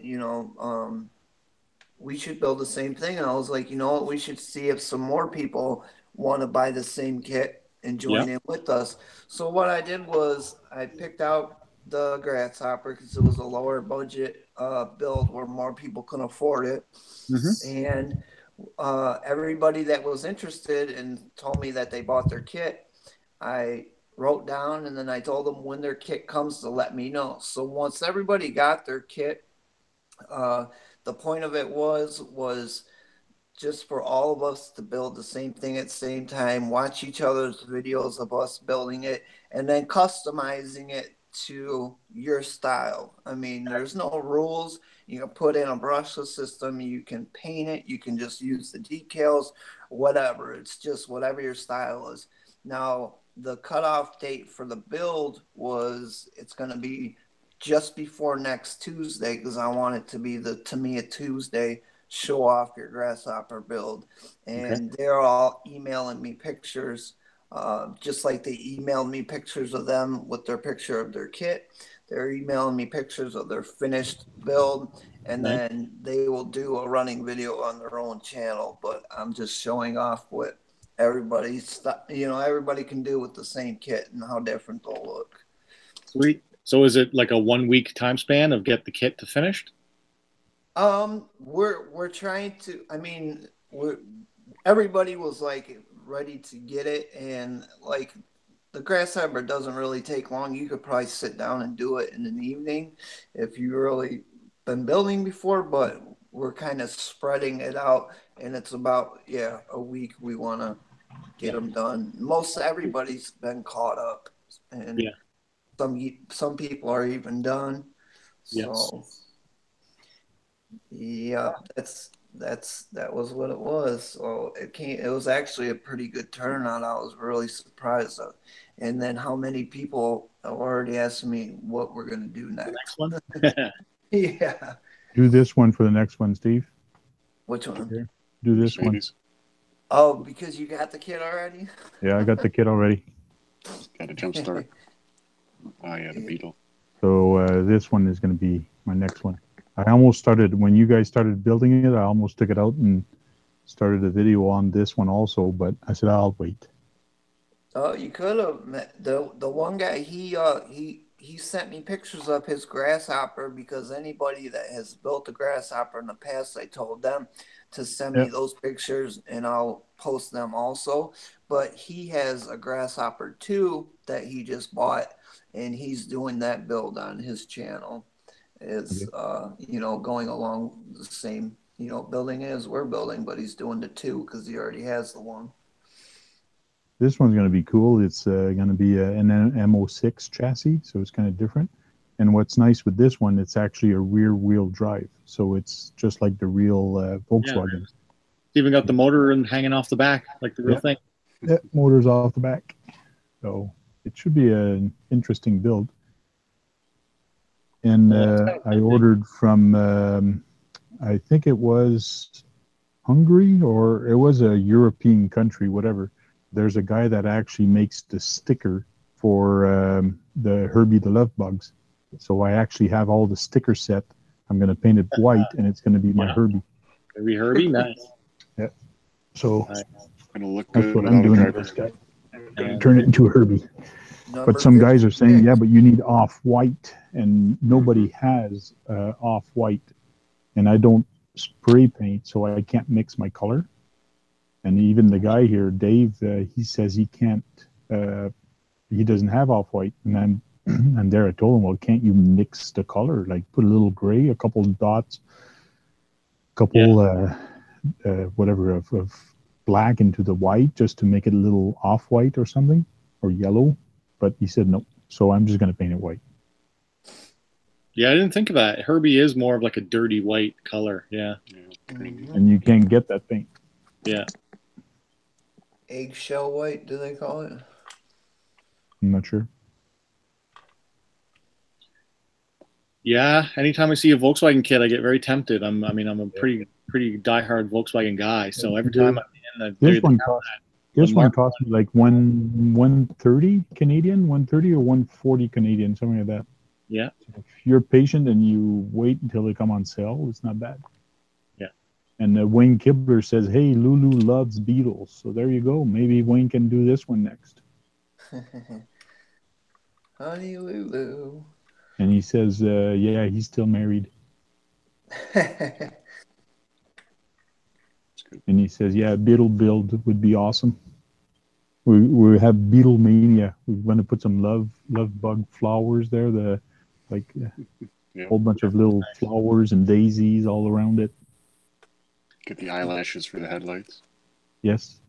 we should build the same thing. And I was like, you know what, we should see if some more people want to buy the same kit and join in with us. So what I did was I picked out the grasshopper because it was a lower budget build where more people can afford it. And everybody that was interested and told me that they bought their kit, I wrote down, and then I told them when their kit comes to let me know. So once everybody got their kit, the point of it was just for all of us to build the same thing at the same time, watch each other's videos of us building it, and then customizing it to your style. I mean, there's no rules. You can put in a brushless system, you can paint it, you can just use the decals, whatever. It's just whatever your style is. Now, the cutoff date for the build it's going to be just before next Tuesday, because I want it to be a Tuesday, show off your grasshopper build. And they're all emailing me pictures, just like they emailed me pictures of them with their picture of their kit. They're emailing me pictures of their finished build, and then they will do a running video on their own channel. But I'm just showing off what everybody can do with the same kit and how different they'll look. Sweet. So is it like a 1 week time span of get the kit to finished? We're trying to. I mean, everybody was like ready to get it, and like the grasshopper doesn't really take long. You could probably sit down and do it in an evening if you really been building before. But we're kind of spreading it out, and it's about a week. We want to get them done. Most everybody's been caught up, and some people are even done. So that was what it was. So it was actually a pretty good turnout. I was really surprised of. And then how many people are already asking me what we're going to do next. One? Yeah. Do this one for the next one, Steve. Which one? Here. Do this one. Oh, because you got the kit already? Yeah, I got the kit already. Got a jump start. Oh, yeah, the beetle. So this one is going to be my next one. I almost started, when you guys started building it, I almost took it out and started a video on this one also, but I said, I'll wait. Oh, you could have. The one guy, he sent me pictures of his grasshopper, because anybody that has built a grasshopper in the past, I told them to send me those pictures and I'll post them also. But he has a grasshopper too that he just bought, and he's doing that build on his channel. Is going along the same building as we're building, but he's doing the two because he already has the one. This one's going to be cool. It's going to be an M06 chassis, so it's kind of different. And what's nice with this one, it's actually a rear wheel drive, so it's just like the real Volkswagen. It's even got the motor and hanging off the back like the real thing. Yeah, motor's off the back, so it should be an interesting build. And I ordered from, I think it was Hungary, or it was a European country, whatever. There's a guy that actually makes the sticker for the Herbie the Love Bugs. So I actually have all the sticker set. I'm going to paint it white, and it's going to be my Herbie. Herbie, nice. Yeah. So gonna look that's good what I'm doing with this guy. I'm going to turn it into a Herbie. But some guys are saying, yeah, but you need off-white, and nobody has off-white. And I don't spray paint, so I can't mix my color. And even the guy here, Dave, he says he can't he doesn't have off-white. And then, and there I told him, well, can't you mix the color? Like put a little gray, a couple dots, couple, whatever, of black into the white just to make it a little off-white or something, or yellow. But he said, no. So I'm just going to paint it white. Yeah, I didn't think of that. Herbie is more of like a dirty white color. Yeah. And you can't get that paint. Yeah. Eggshell white, do they call it? I'm not sure. Yeah. Anytime I see a Volkswagen kit, I get very tempted. I'm a pretty diehard Volkswagen guy. So every time I'm in, this one cost me like 130 Canadian, 130 or 140 Canadian, something like that. Yeah. So if you're patient and you wait until they come on sale, it's not bad. Yeah. And Wayne Kibler says, hey, Lulu loves Beetles. So there you go. Maybe Wayne can do this one next. Honey Lulu. And he says, yeah, he's still married. And he says, yeah, Beetle build would be awesome. We have Beetle Mania. We want to put some love bug flowers there. Whole bunch of little flowers and daisies all around it. Get the eyelashes for the headlights. Yes.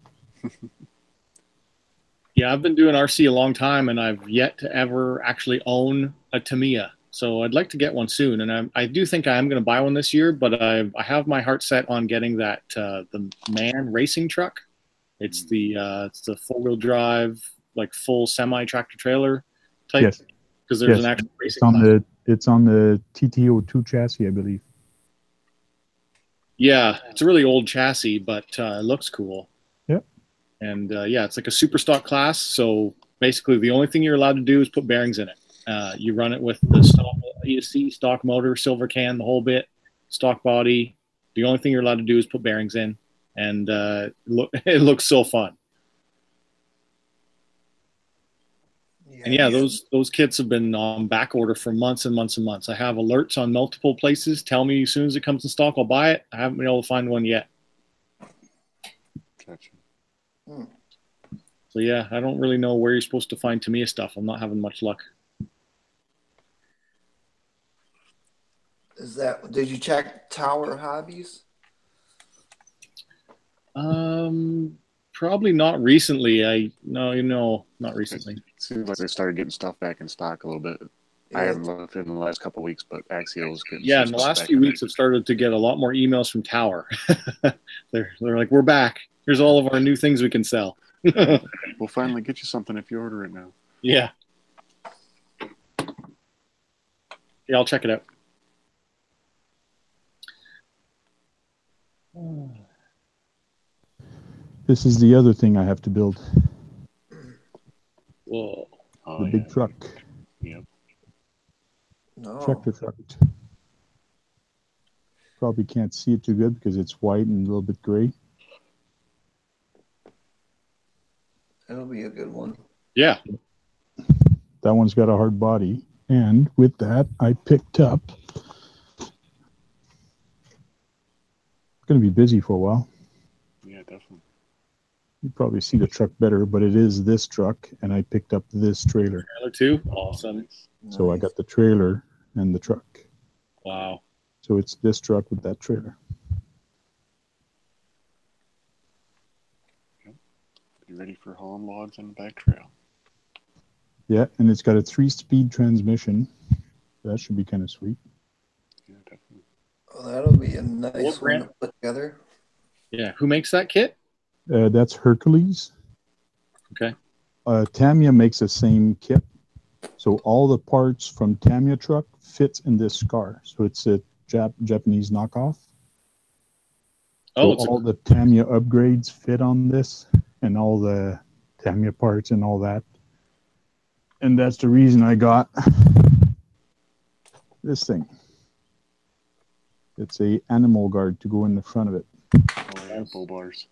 Yeah, I've been doing RC a long time, and I've yet to ever actually own a Tamiya. So I'd like to get one soon, and I do think I am going to buy one this year. But I have my heart set on getting that the MAN racing truck. It's the 4-wheel drive, like full semi tractor trailer type. Yes. Because there's an actual racing. It's on the TTO2 chassis, I believe. Yeah, it's a really old chassis, but it looks cool. Yep. And yeah, it's like a super stock class. So basically, the only thing you're allowed to do is put bearings in it. You run it with the stock ESC, stock motor, silver can, the whole bit, stock body. The only thing you're allowed to do is put bearings in, and it looks so fun. And yeah, those kits have been on back order for months and months and months. I have alerts on multiple places. Tell me as soon as it comes in stock, I'll buy it. I haven't been able to find one yet. Gotcha. So yeah, I don't really know where you're supposed to find Tamiya stuff. I'm not having much luck. Did you check Tower Hobbies? Probably not recently. No, not recently. It seems like they started getting stuff back in stock a little bit. Yeah. I haven't looked in the last couple of weeks, but Axial's getting in the last few weeks I've started to get a lot more emails from Tower. they're like, we're back. Here's all of our new things we can sell. We'll finally get you something if you order it now. Yeah. Yeah, I'll check it out. This is the other thing I have to build. Whoa. The big truck. Yep. No. Tractor truck. Probably can't see it too good because it's white and a little bit gray. That'll be a good one. Yeah. That one's got a hard body. And with that, I picked up. It's going to be busy for a while. Yeah, definitely. You probably see the truck better, but it is this truck, and I picked up this trailer. Trailer too? Awesome. So I got the trailer and the truck. Wow. So it's this truck with that trailer. Yep. Be ready for hauling logs on the back trail. Yeah, and it's got a 3-speed transmission. That should be kind of sweet. Yeah, definitely. Oh, that'll be a nice one to put together. Yeah. Who makes that kit? That's Hercules. Okay. Tamiya makes the same kit. So all the parts from Tamiya truck fits in this car. So it's a Japanese knockoff. Oh, so all the Tamiya upgrades fit on this, and all the Tamiya parts and all that. And that's the reason I got this thing. It's a animal guard to go in the front of it. Oh, yeah, bull bars.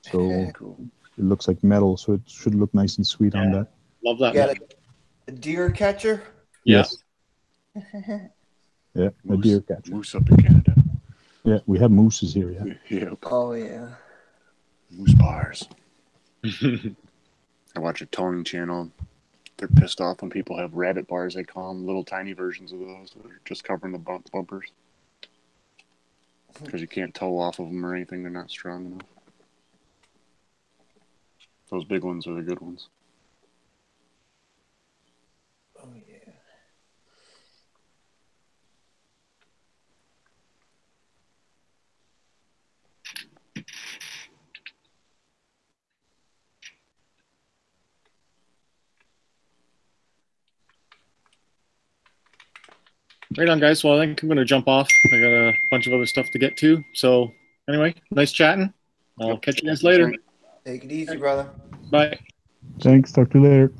So cool. It looks like metal, so it should look nice and sweet on that. Love that. You got a deer catcher? Yes. Yeah, Moose, a deer catcher. Moose up in Canada. Yeah, we have mooses here, yeah. Yep. Oh, yeah. Moose bars. I watch a towing channel. They're pissed off when people have rabbit bars, they call them, little tiny versions of those that are just covering the bumpers. Because you can't tow off of them or anything, they're not strong enough. Those big ones are the good ones. Oh, yeah. Right on, guys. Well, I think I'm going to jump off. I got a bunch of other stuff to get to. So, anyway, nice chatting. I'll catch you guys later. Right. Take it easy, brother. Bye. Thanks. Talk to you later.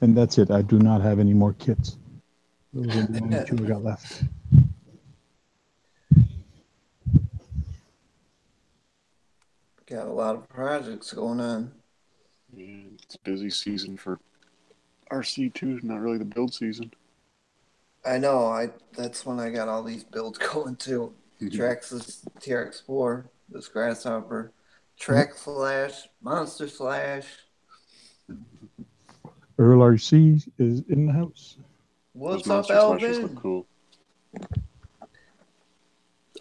And that's it. I do not have any more kits. Those are the only two I got left. Got a lot of projects going on. Yeah, it's a busy season for RC too, not really the build season. I know. That's when I got all these builds going too. Traxxas TRX4, this Grasshopper, Track Slash, Monster Slash. Earl RC is in the house. What's Those up, monster slashes Elvin? look cool.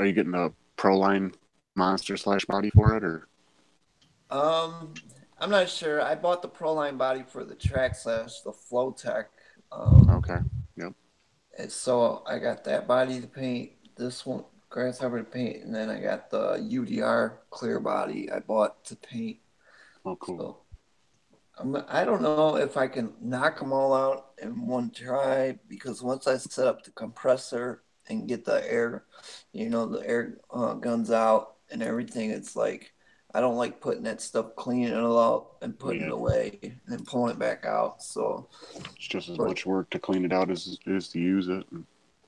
Are you getting a Pro Line monster slash body for it, or? I'm not sure. I bought the Proline body for the Track Slash, the Flowtech. Okay. Yep. And so I got that body to paint, this one Grasshopper to paint, and then I got the UDR clear body I bought to paint. Oh, cool. So I don't know if I can knock them all out in one try, because once I set up the compressor and get the air, the air guns out and everything, it's like I don't like putting that stuff, cleaning it out and putting it away and then pulling it back out. So it's just as much work to clean it out as it is to use it.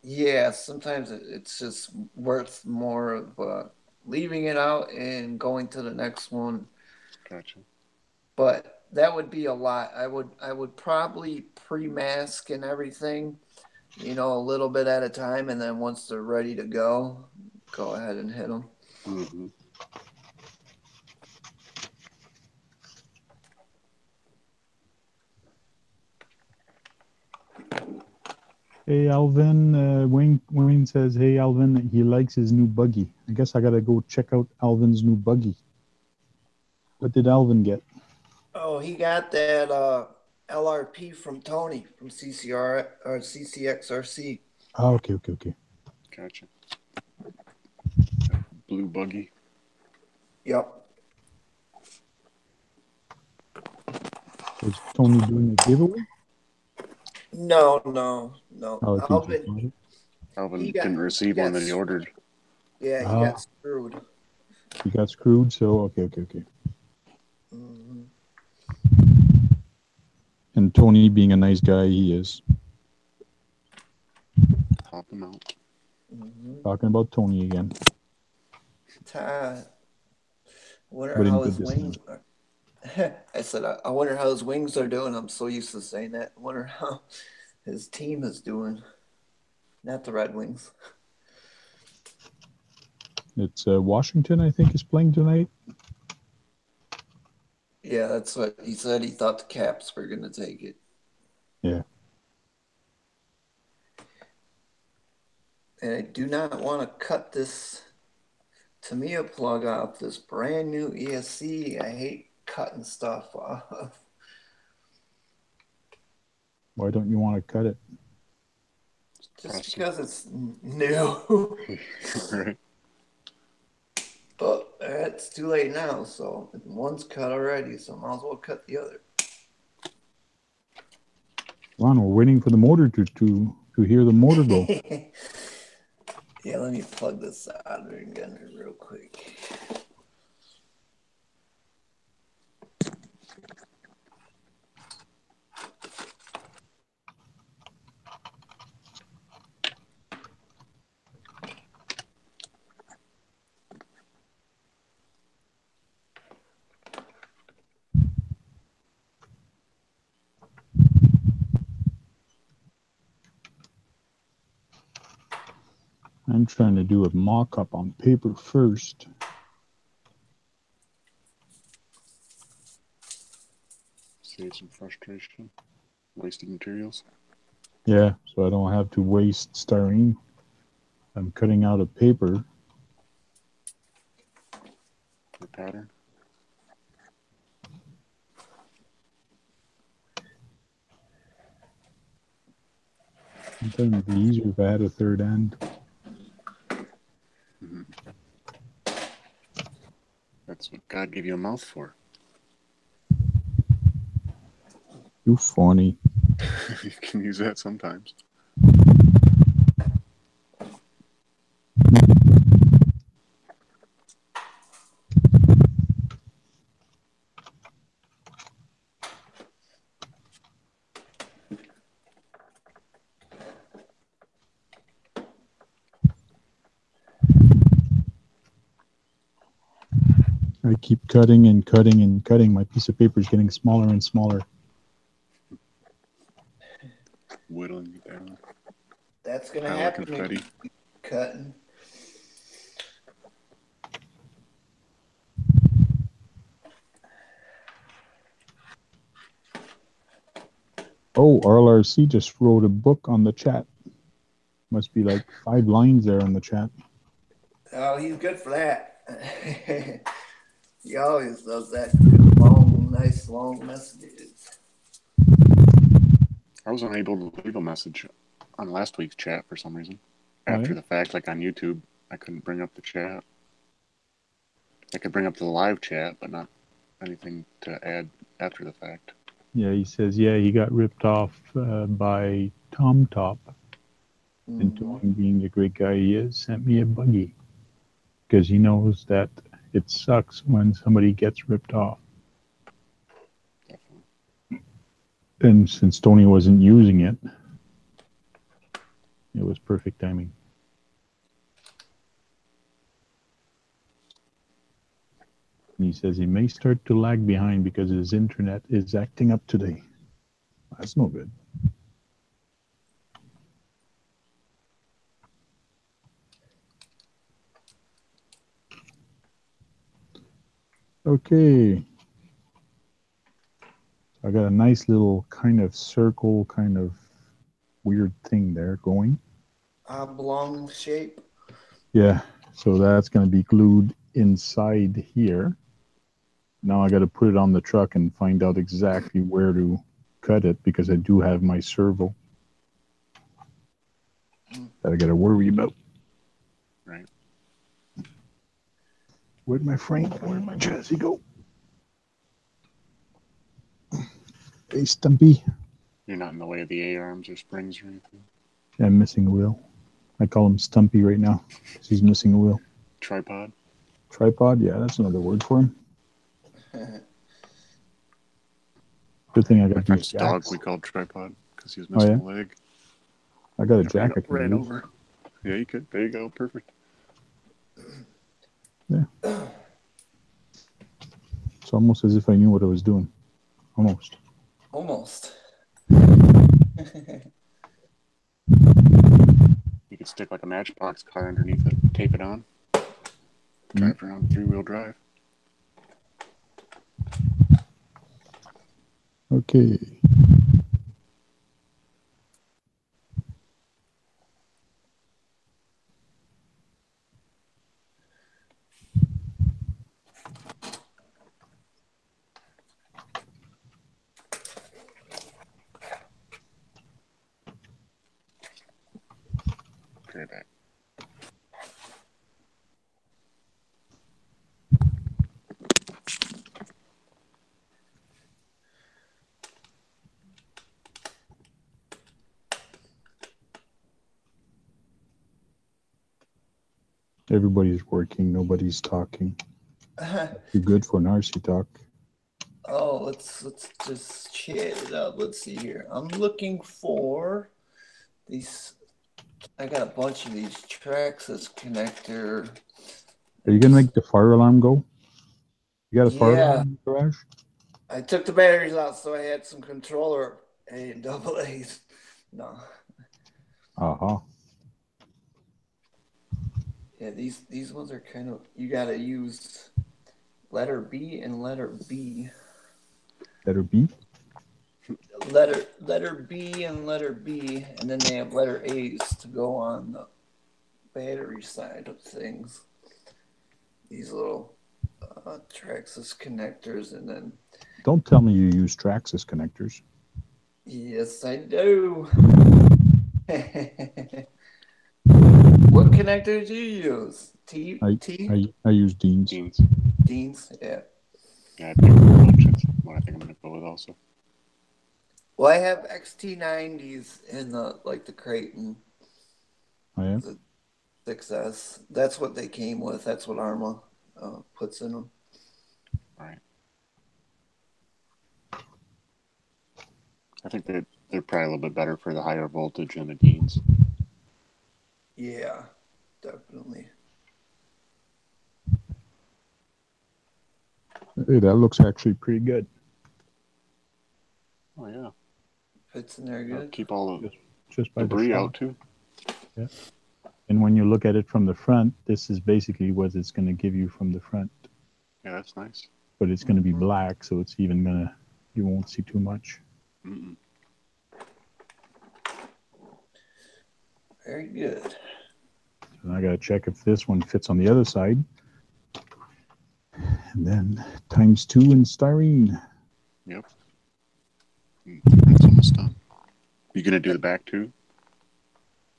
Yeah, sometimes it's just worth more of leaving it out and going to the next one. Gotcha. But that would be a lot. I would probably pre-mask and everything, a little bit at a time, and then once they're ready to go ahead and hit them. Mm-hmm. Hey, Alvin. Wayne says, hey, Alvin, he likes his new buggy. I guess I got to go check out Alvin's new buggy. What did Alvin get? Oh, he got that LRP from Tony from CCR or CCXRC. Oh, okay. Gotcha. Blue buggy. Yep. Was Tony doing a giveaway? No. Oh, Alvin didn't receive one that he ordered. Yeah, he got screwed. He got screwed, so okay. Mm-hmm. And Tony, being a nice guy, he is. Help him out. Mm-hmm. Talking about Tony again. I wonder But in how good his wings are. I said, I wonder how his wings are doing. I'm so used to saying that. I wonder how his team is doing. Not the Red Wings. It's Washington, I think, is playing tonight. Yeah, that's what he said. He thought the Caps were going to take it. Yeah. And I do not want to cut this Tamiya plug off this brand new ESC. I hate cutting stuff off. Why don't you want to cut it? Just because it's new. Right. But it's too late now, so one's cut already, so I might as well cut the other. Come on, we're waiting for the motor to hear the motor go. Yeah, let me plug this solder again real quick. I'm trying to do a mock-up on paper first. Save some frustration. Wasted materials. Yeah, so I don't have to waste styrene. I'm cutting out a paper. For pattern. Sometimes it'd be easier if I had a third end. Mm-hmm. That's what God gave you a mouth for. You funny. You can use that sometimes. I keep cutting and cutting and cutting. My piece of paper is getting smaller and smaller. Whittling it down. That's gonna Pile of happen if confetti. you keep cutting. Oh, RLRC just wrote a book on the chat. Must be like 5 lines there on the chat. Oh, he's good for that. He always does that. Good, long, nice, long messages. I was unable to leave a message on last week's chat for some reason. Oh, After yeah? the fact, like on YouTube, I couldn't bring up the chat. I could bring up the live chat, but not anything to add after the fact. Yeah, he says, yeah, he got ripped off by Tom Top. And to him, being the great guy he is, sent me a buggy. Because he knows that it sucks when somebody gets ripped off. Definitely. And since Tony wasn't using it, it was perfect timing. And he says he may start to lag behind because his internet is acting up today. That's no good. Okay. I got a nice little kind of circle, kind of weird thing there going. Oblong shape. Yeah, so that's going to be glued inside here. Now I got to put it on the truck and find out exactly where to cut it because I do have my servo that I got to worry about. Right. Where'd my frame, where'd my chassis go? Hey, Stumpy. You're not in the way of the A-arms or springs or anything. I'm missing a wheel. I call him Stumpy right now because he's missing a wheel. Tripod? Tripod? Yeah, that's another word for him. Good thing I My got these friend's dog jacks. we called Tripod because he was Oh, missing yeah? a leg. I got a jack I can ran use. over. Yeah, you could. There you go. Perfect. Yeah. It's almost as if I knew what I was doing. Almost. Almost. You could stick like a Matchbox car underneath it, tape it on, drive around 3-wheel drive. Okay. Okay, back. Everybody's working. Nobody's talking. You're good for an RC talk. Oh, let's just chat it up. Let's see here. I'm looking for these. I got a bunch of these Traxxas connector. Are you going to make the fire alarm go? You got a fire alarm in the garage? I took the batteries out, so I had some controller A and double A's. No. Uh-huh. Yeah, these ones are kind of, you got to use letter B and letter B. Letter B? letter B and letter B, and then they have letter A's to go on the battery side of things. These little Traxxas connectors, and then. Don't tell me you use Traxxas connectors. Yes, I do. What connectors do you use? I use Dean's. Dean's, yeah. Yeah, I picked a bunch. That's what I think I'm gonna go with also. Well, I have XT90s in the Creighton. Oh, yeah? The 6S. That's what they came with. That's what Arma puts in them. Right. I think they're probably a little bit better for the higher voltage than the Deans. Yeah, definitely. Hey, that looks actually pretty good. Oh yeah. Fits in there good. Keep all the just by debris the out too. Yeah. And when you look at it from the front, this is basically what it's going to give you from the front. Yeah, that's nice. But it's going to be black, so it's even you won't see too much. Mm-mm. Very good. And I got to check if this one fits on the other side. And then ×2 in styrene. Yep. That's almost done. You gonna do the back too?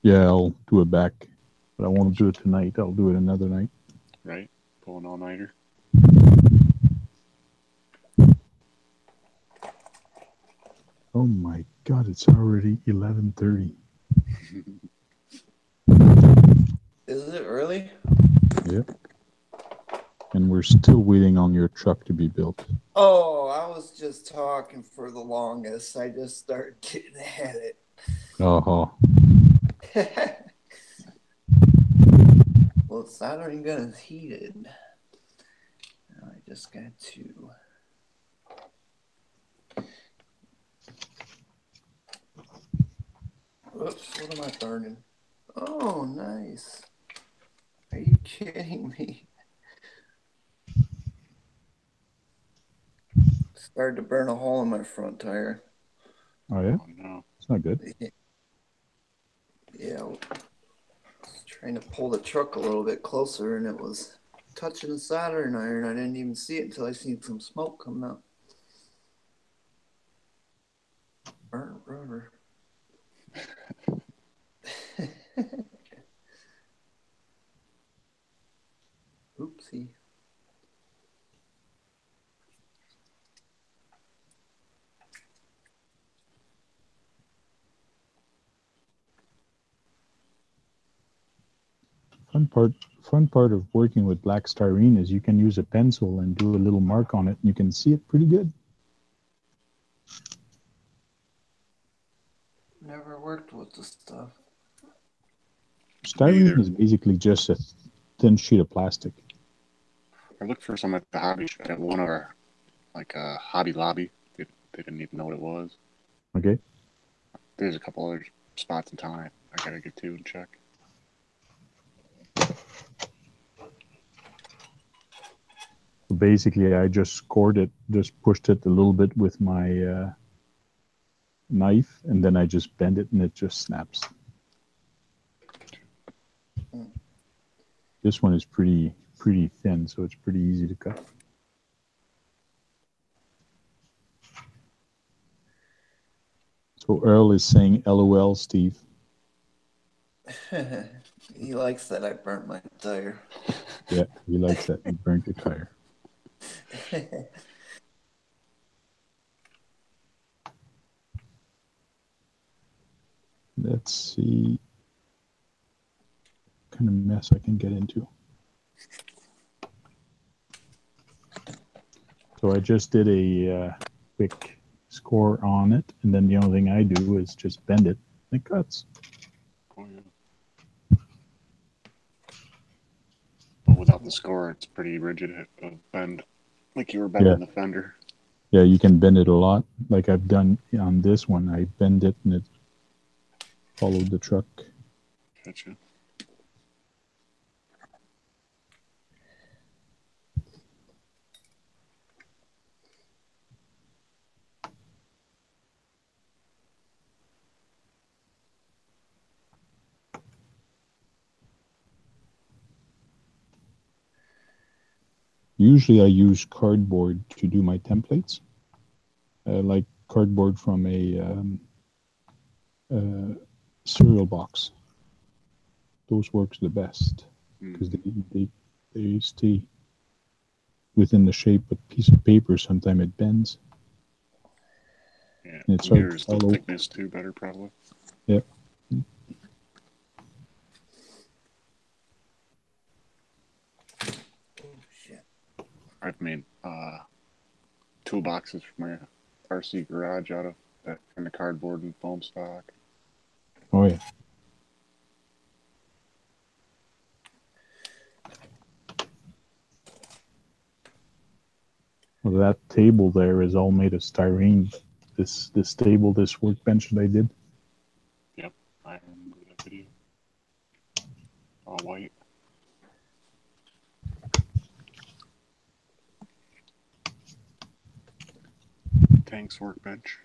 Yeah, I'll do it back. But I won't do it tonight. I'll do it another night. Right. Pull an all-nighter. Oh my God, it's already 11:30. Is it really? Yep. And we're still waiting on your truck to be built. Oh, I was just talking for the longest. I just started getting at it. Oh. Well, it's not even gonna heat it. Now I just got to. Whoops, what am I burning? Oh, nice. Are you kidding me? Started to burn a hole in my front tire. Oh, yeah? Oh, no. It's not good. Yeah, I was trying to pull the truck a little bit closer, and it was touching the soldering iron. I didn't even see it until I seen some smoke coming up. Burnt rubber. Oopsie. Fun part of working with black styrene is you can use a pencil and do a little mark on it, and you can see it pretty good. Never worked with the stuff. Styrene is basically just a thin sheet of plastic. I looked for some at the hobby shop, at one of our, Hobby Lobby. They didn't even know what it was. Okay. There's a couple other spots in town I gotta get to and check. So basically, I just scored it, just pushed it a little bit with my knife, and then I just bend it, and it just snaps. This one is pretty thin, so it's pretty easy to cut. So Earl is saying LOL, Steve. He likes that I burnt my tire. Yeah, he likes that you burnt your tire. Let's see what kind of mess I can get into. So I just did a quick score on it, and then the only thing I do is just bend it, and it cuts. Oh, yeah. But without the score, it's pretty rigid bend, like you were bending the fender. Yeah, you can bend it a lot, like I've done on this one. I bend it, and it followed the truck. Gotcha. Usually I use cardboard to do my templates, like cardboard from a cereal box. Those works the best because they stay within the shape, but piece of paper sometimes it bends. Yeah, and it's hard yours to the follow. thickness too better probably. Yep. Oh shit. I've made toolboxes for my RC garage out of that kind of cardboard and foam stock. Oh yeah. Well, that table there is all made of styrene. This table, this workbench that I did. Yep, I remember that video. All white. Tanks workbench.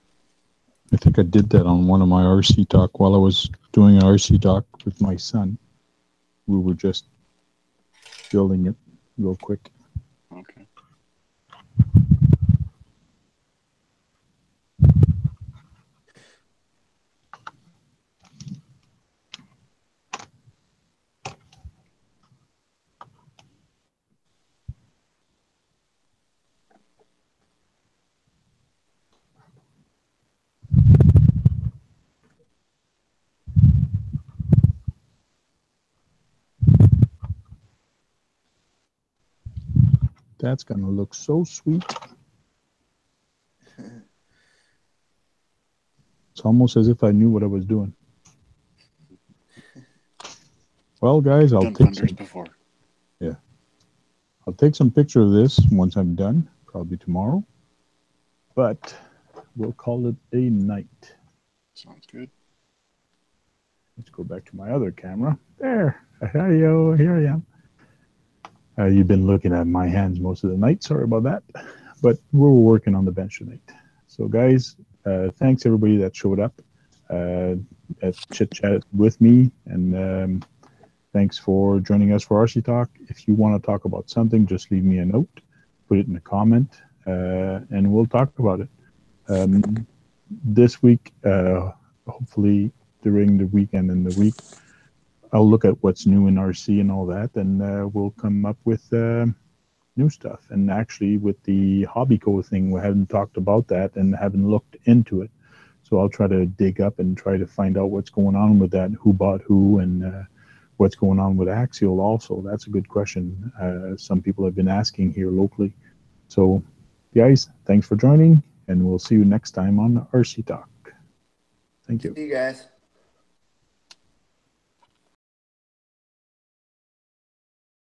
I think I did that on one of my RC talk while I was doing an RC talk with my son. We were just building it real quick. Okay. That's gonna look so sweet. It's almost as if I knew what I was doing. Well, guys, I'll Done take fenders some. before. Yeah, I'll take some picture of this once I'm done, probably tomorrow. But we'll call it a night. Sounds good. Let's go back to my other camera. There, yo, here I am. You've been looking at my hands most of the night. Sorry about that. But we're working on the bench tonight. So, guys, thanks everybody that showed up at Chit Chat with me. And thanks for joining us for RC Talk. If you want to talk about something, just leave me a note, put it in a comment, and we'll talk about it. This week, hopefully during the weekend and the week, I'll look at what's new in RC and all that, and we'll come up with new stuff. And actually, with the Hobbyco thing, we haven't talked about that and haven't looked into it. So I'll try to dig up and try to find out what's going on with that, who bought who, and what's going on with Axial also. That's a good question. Some people have been asking here locally. So, guys, thanks for joining, and we'll see you next time on RC Talk. Thank you. See you guys.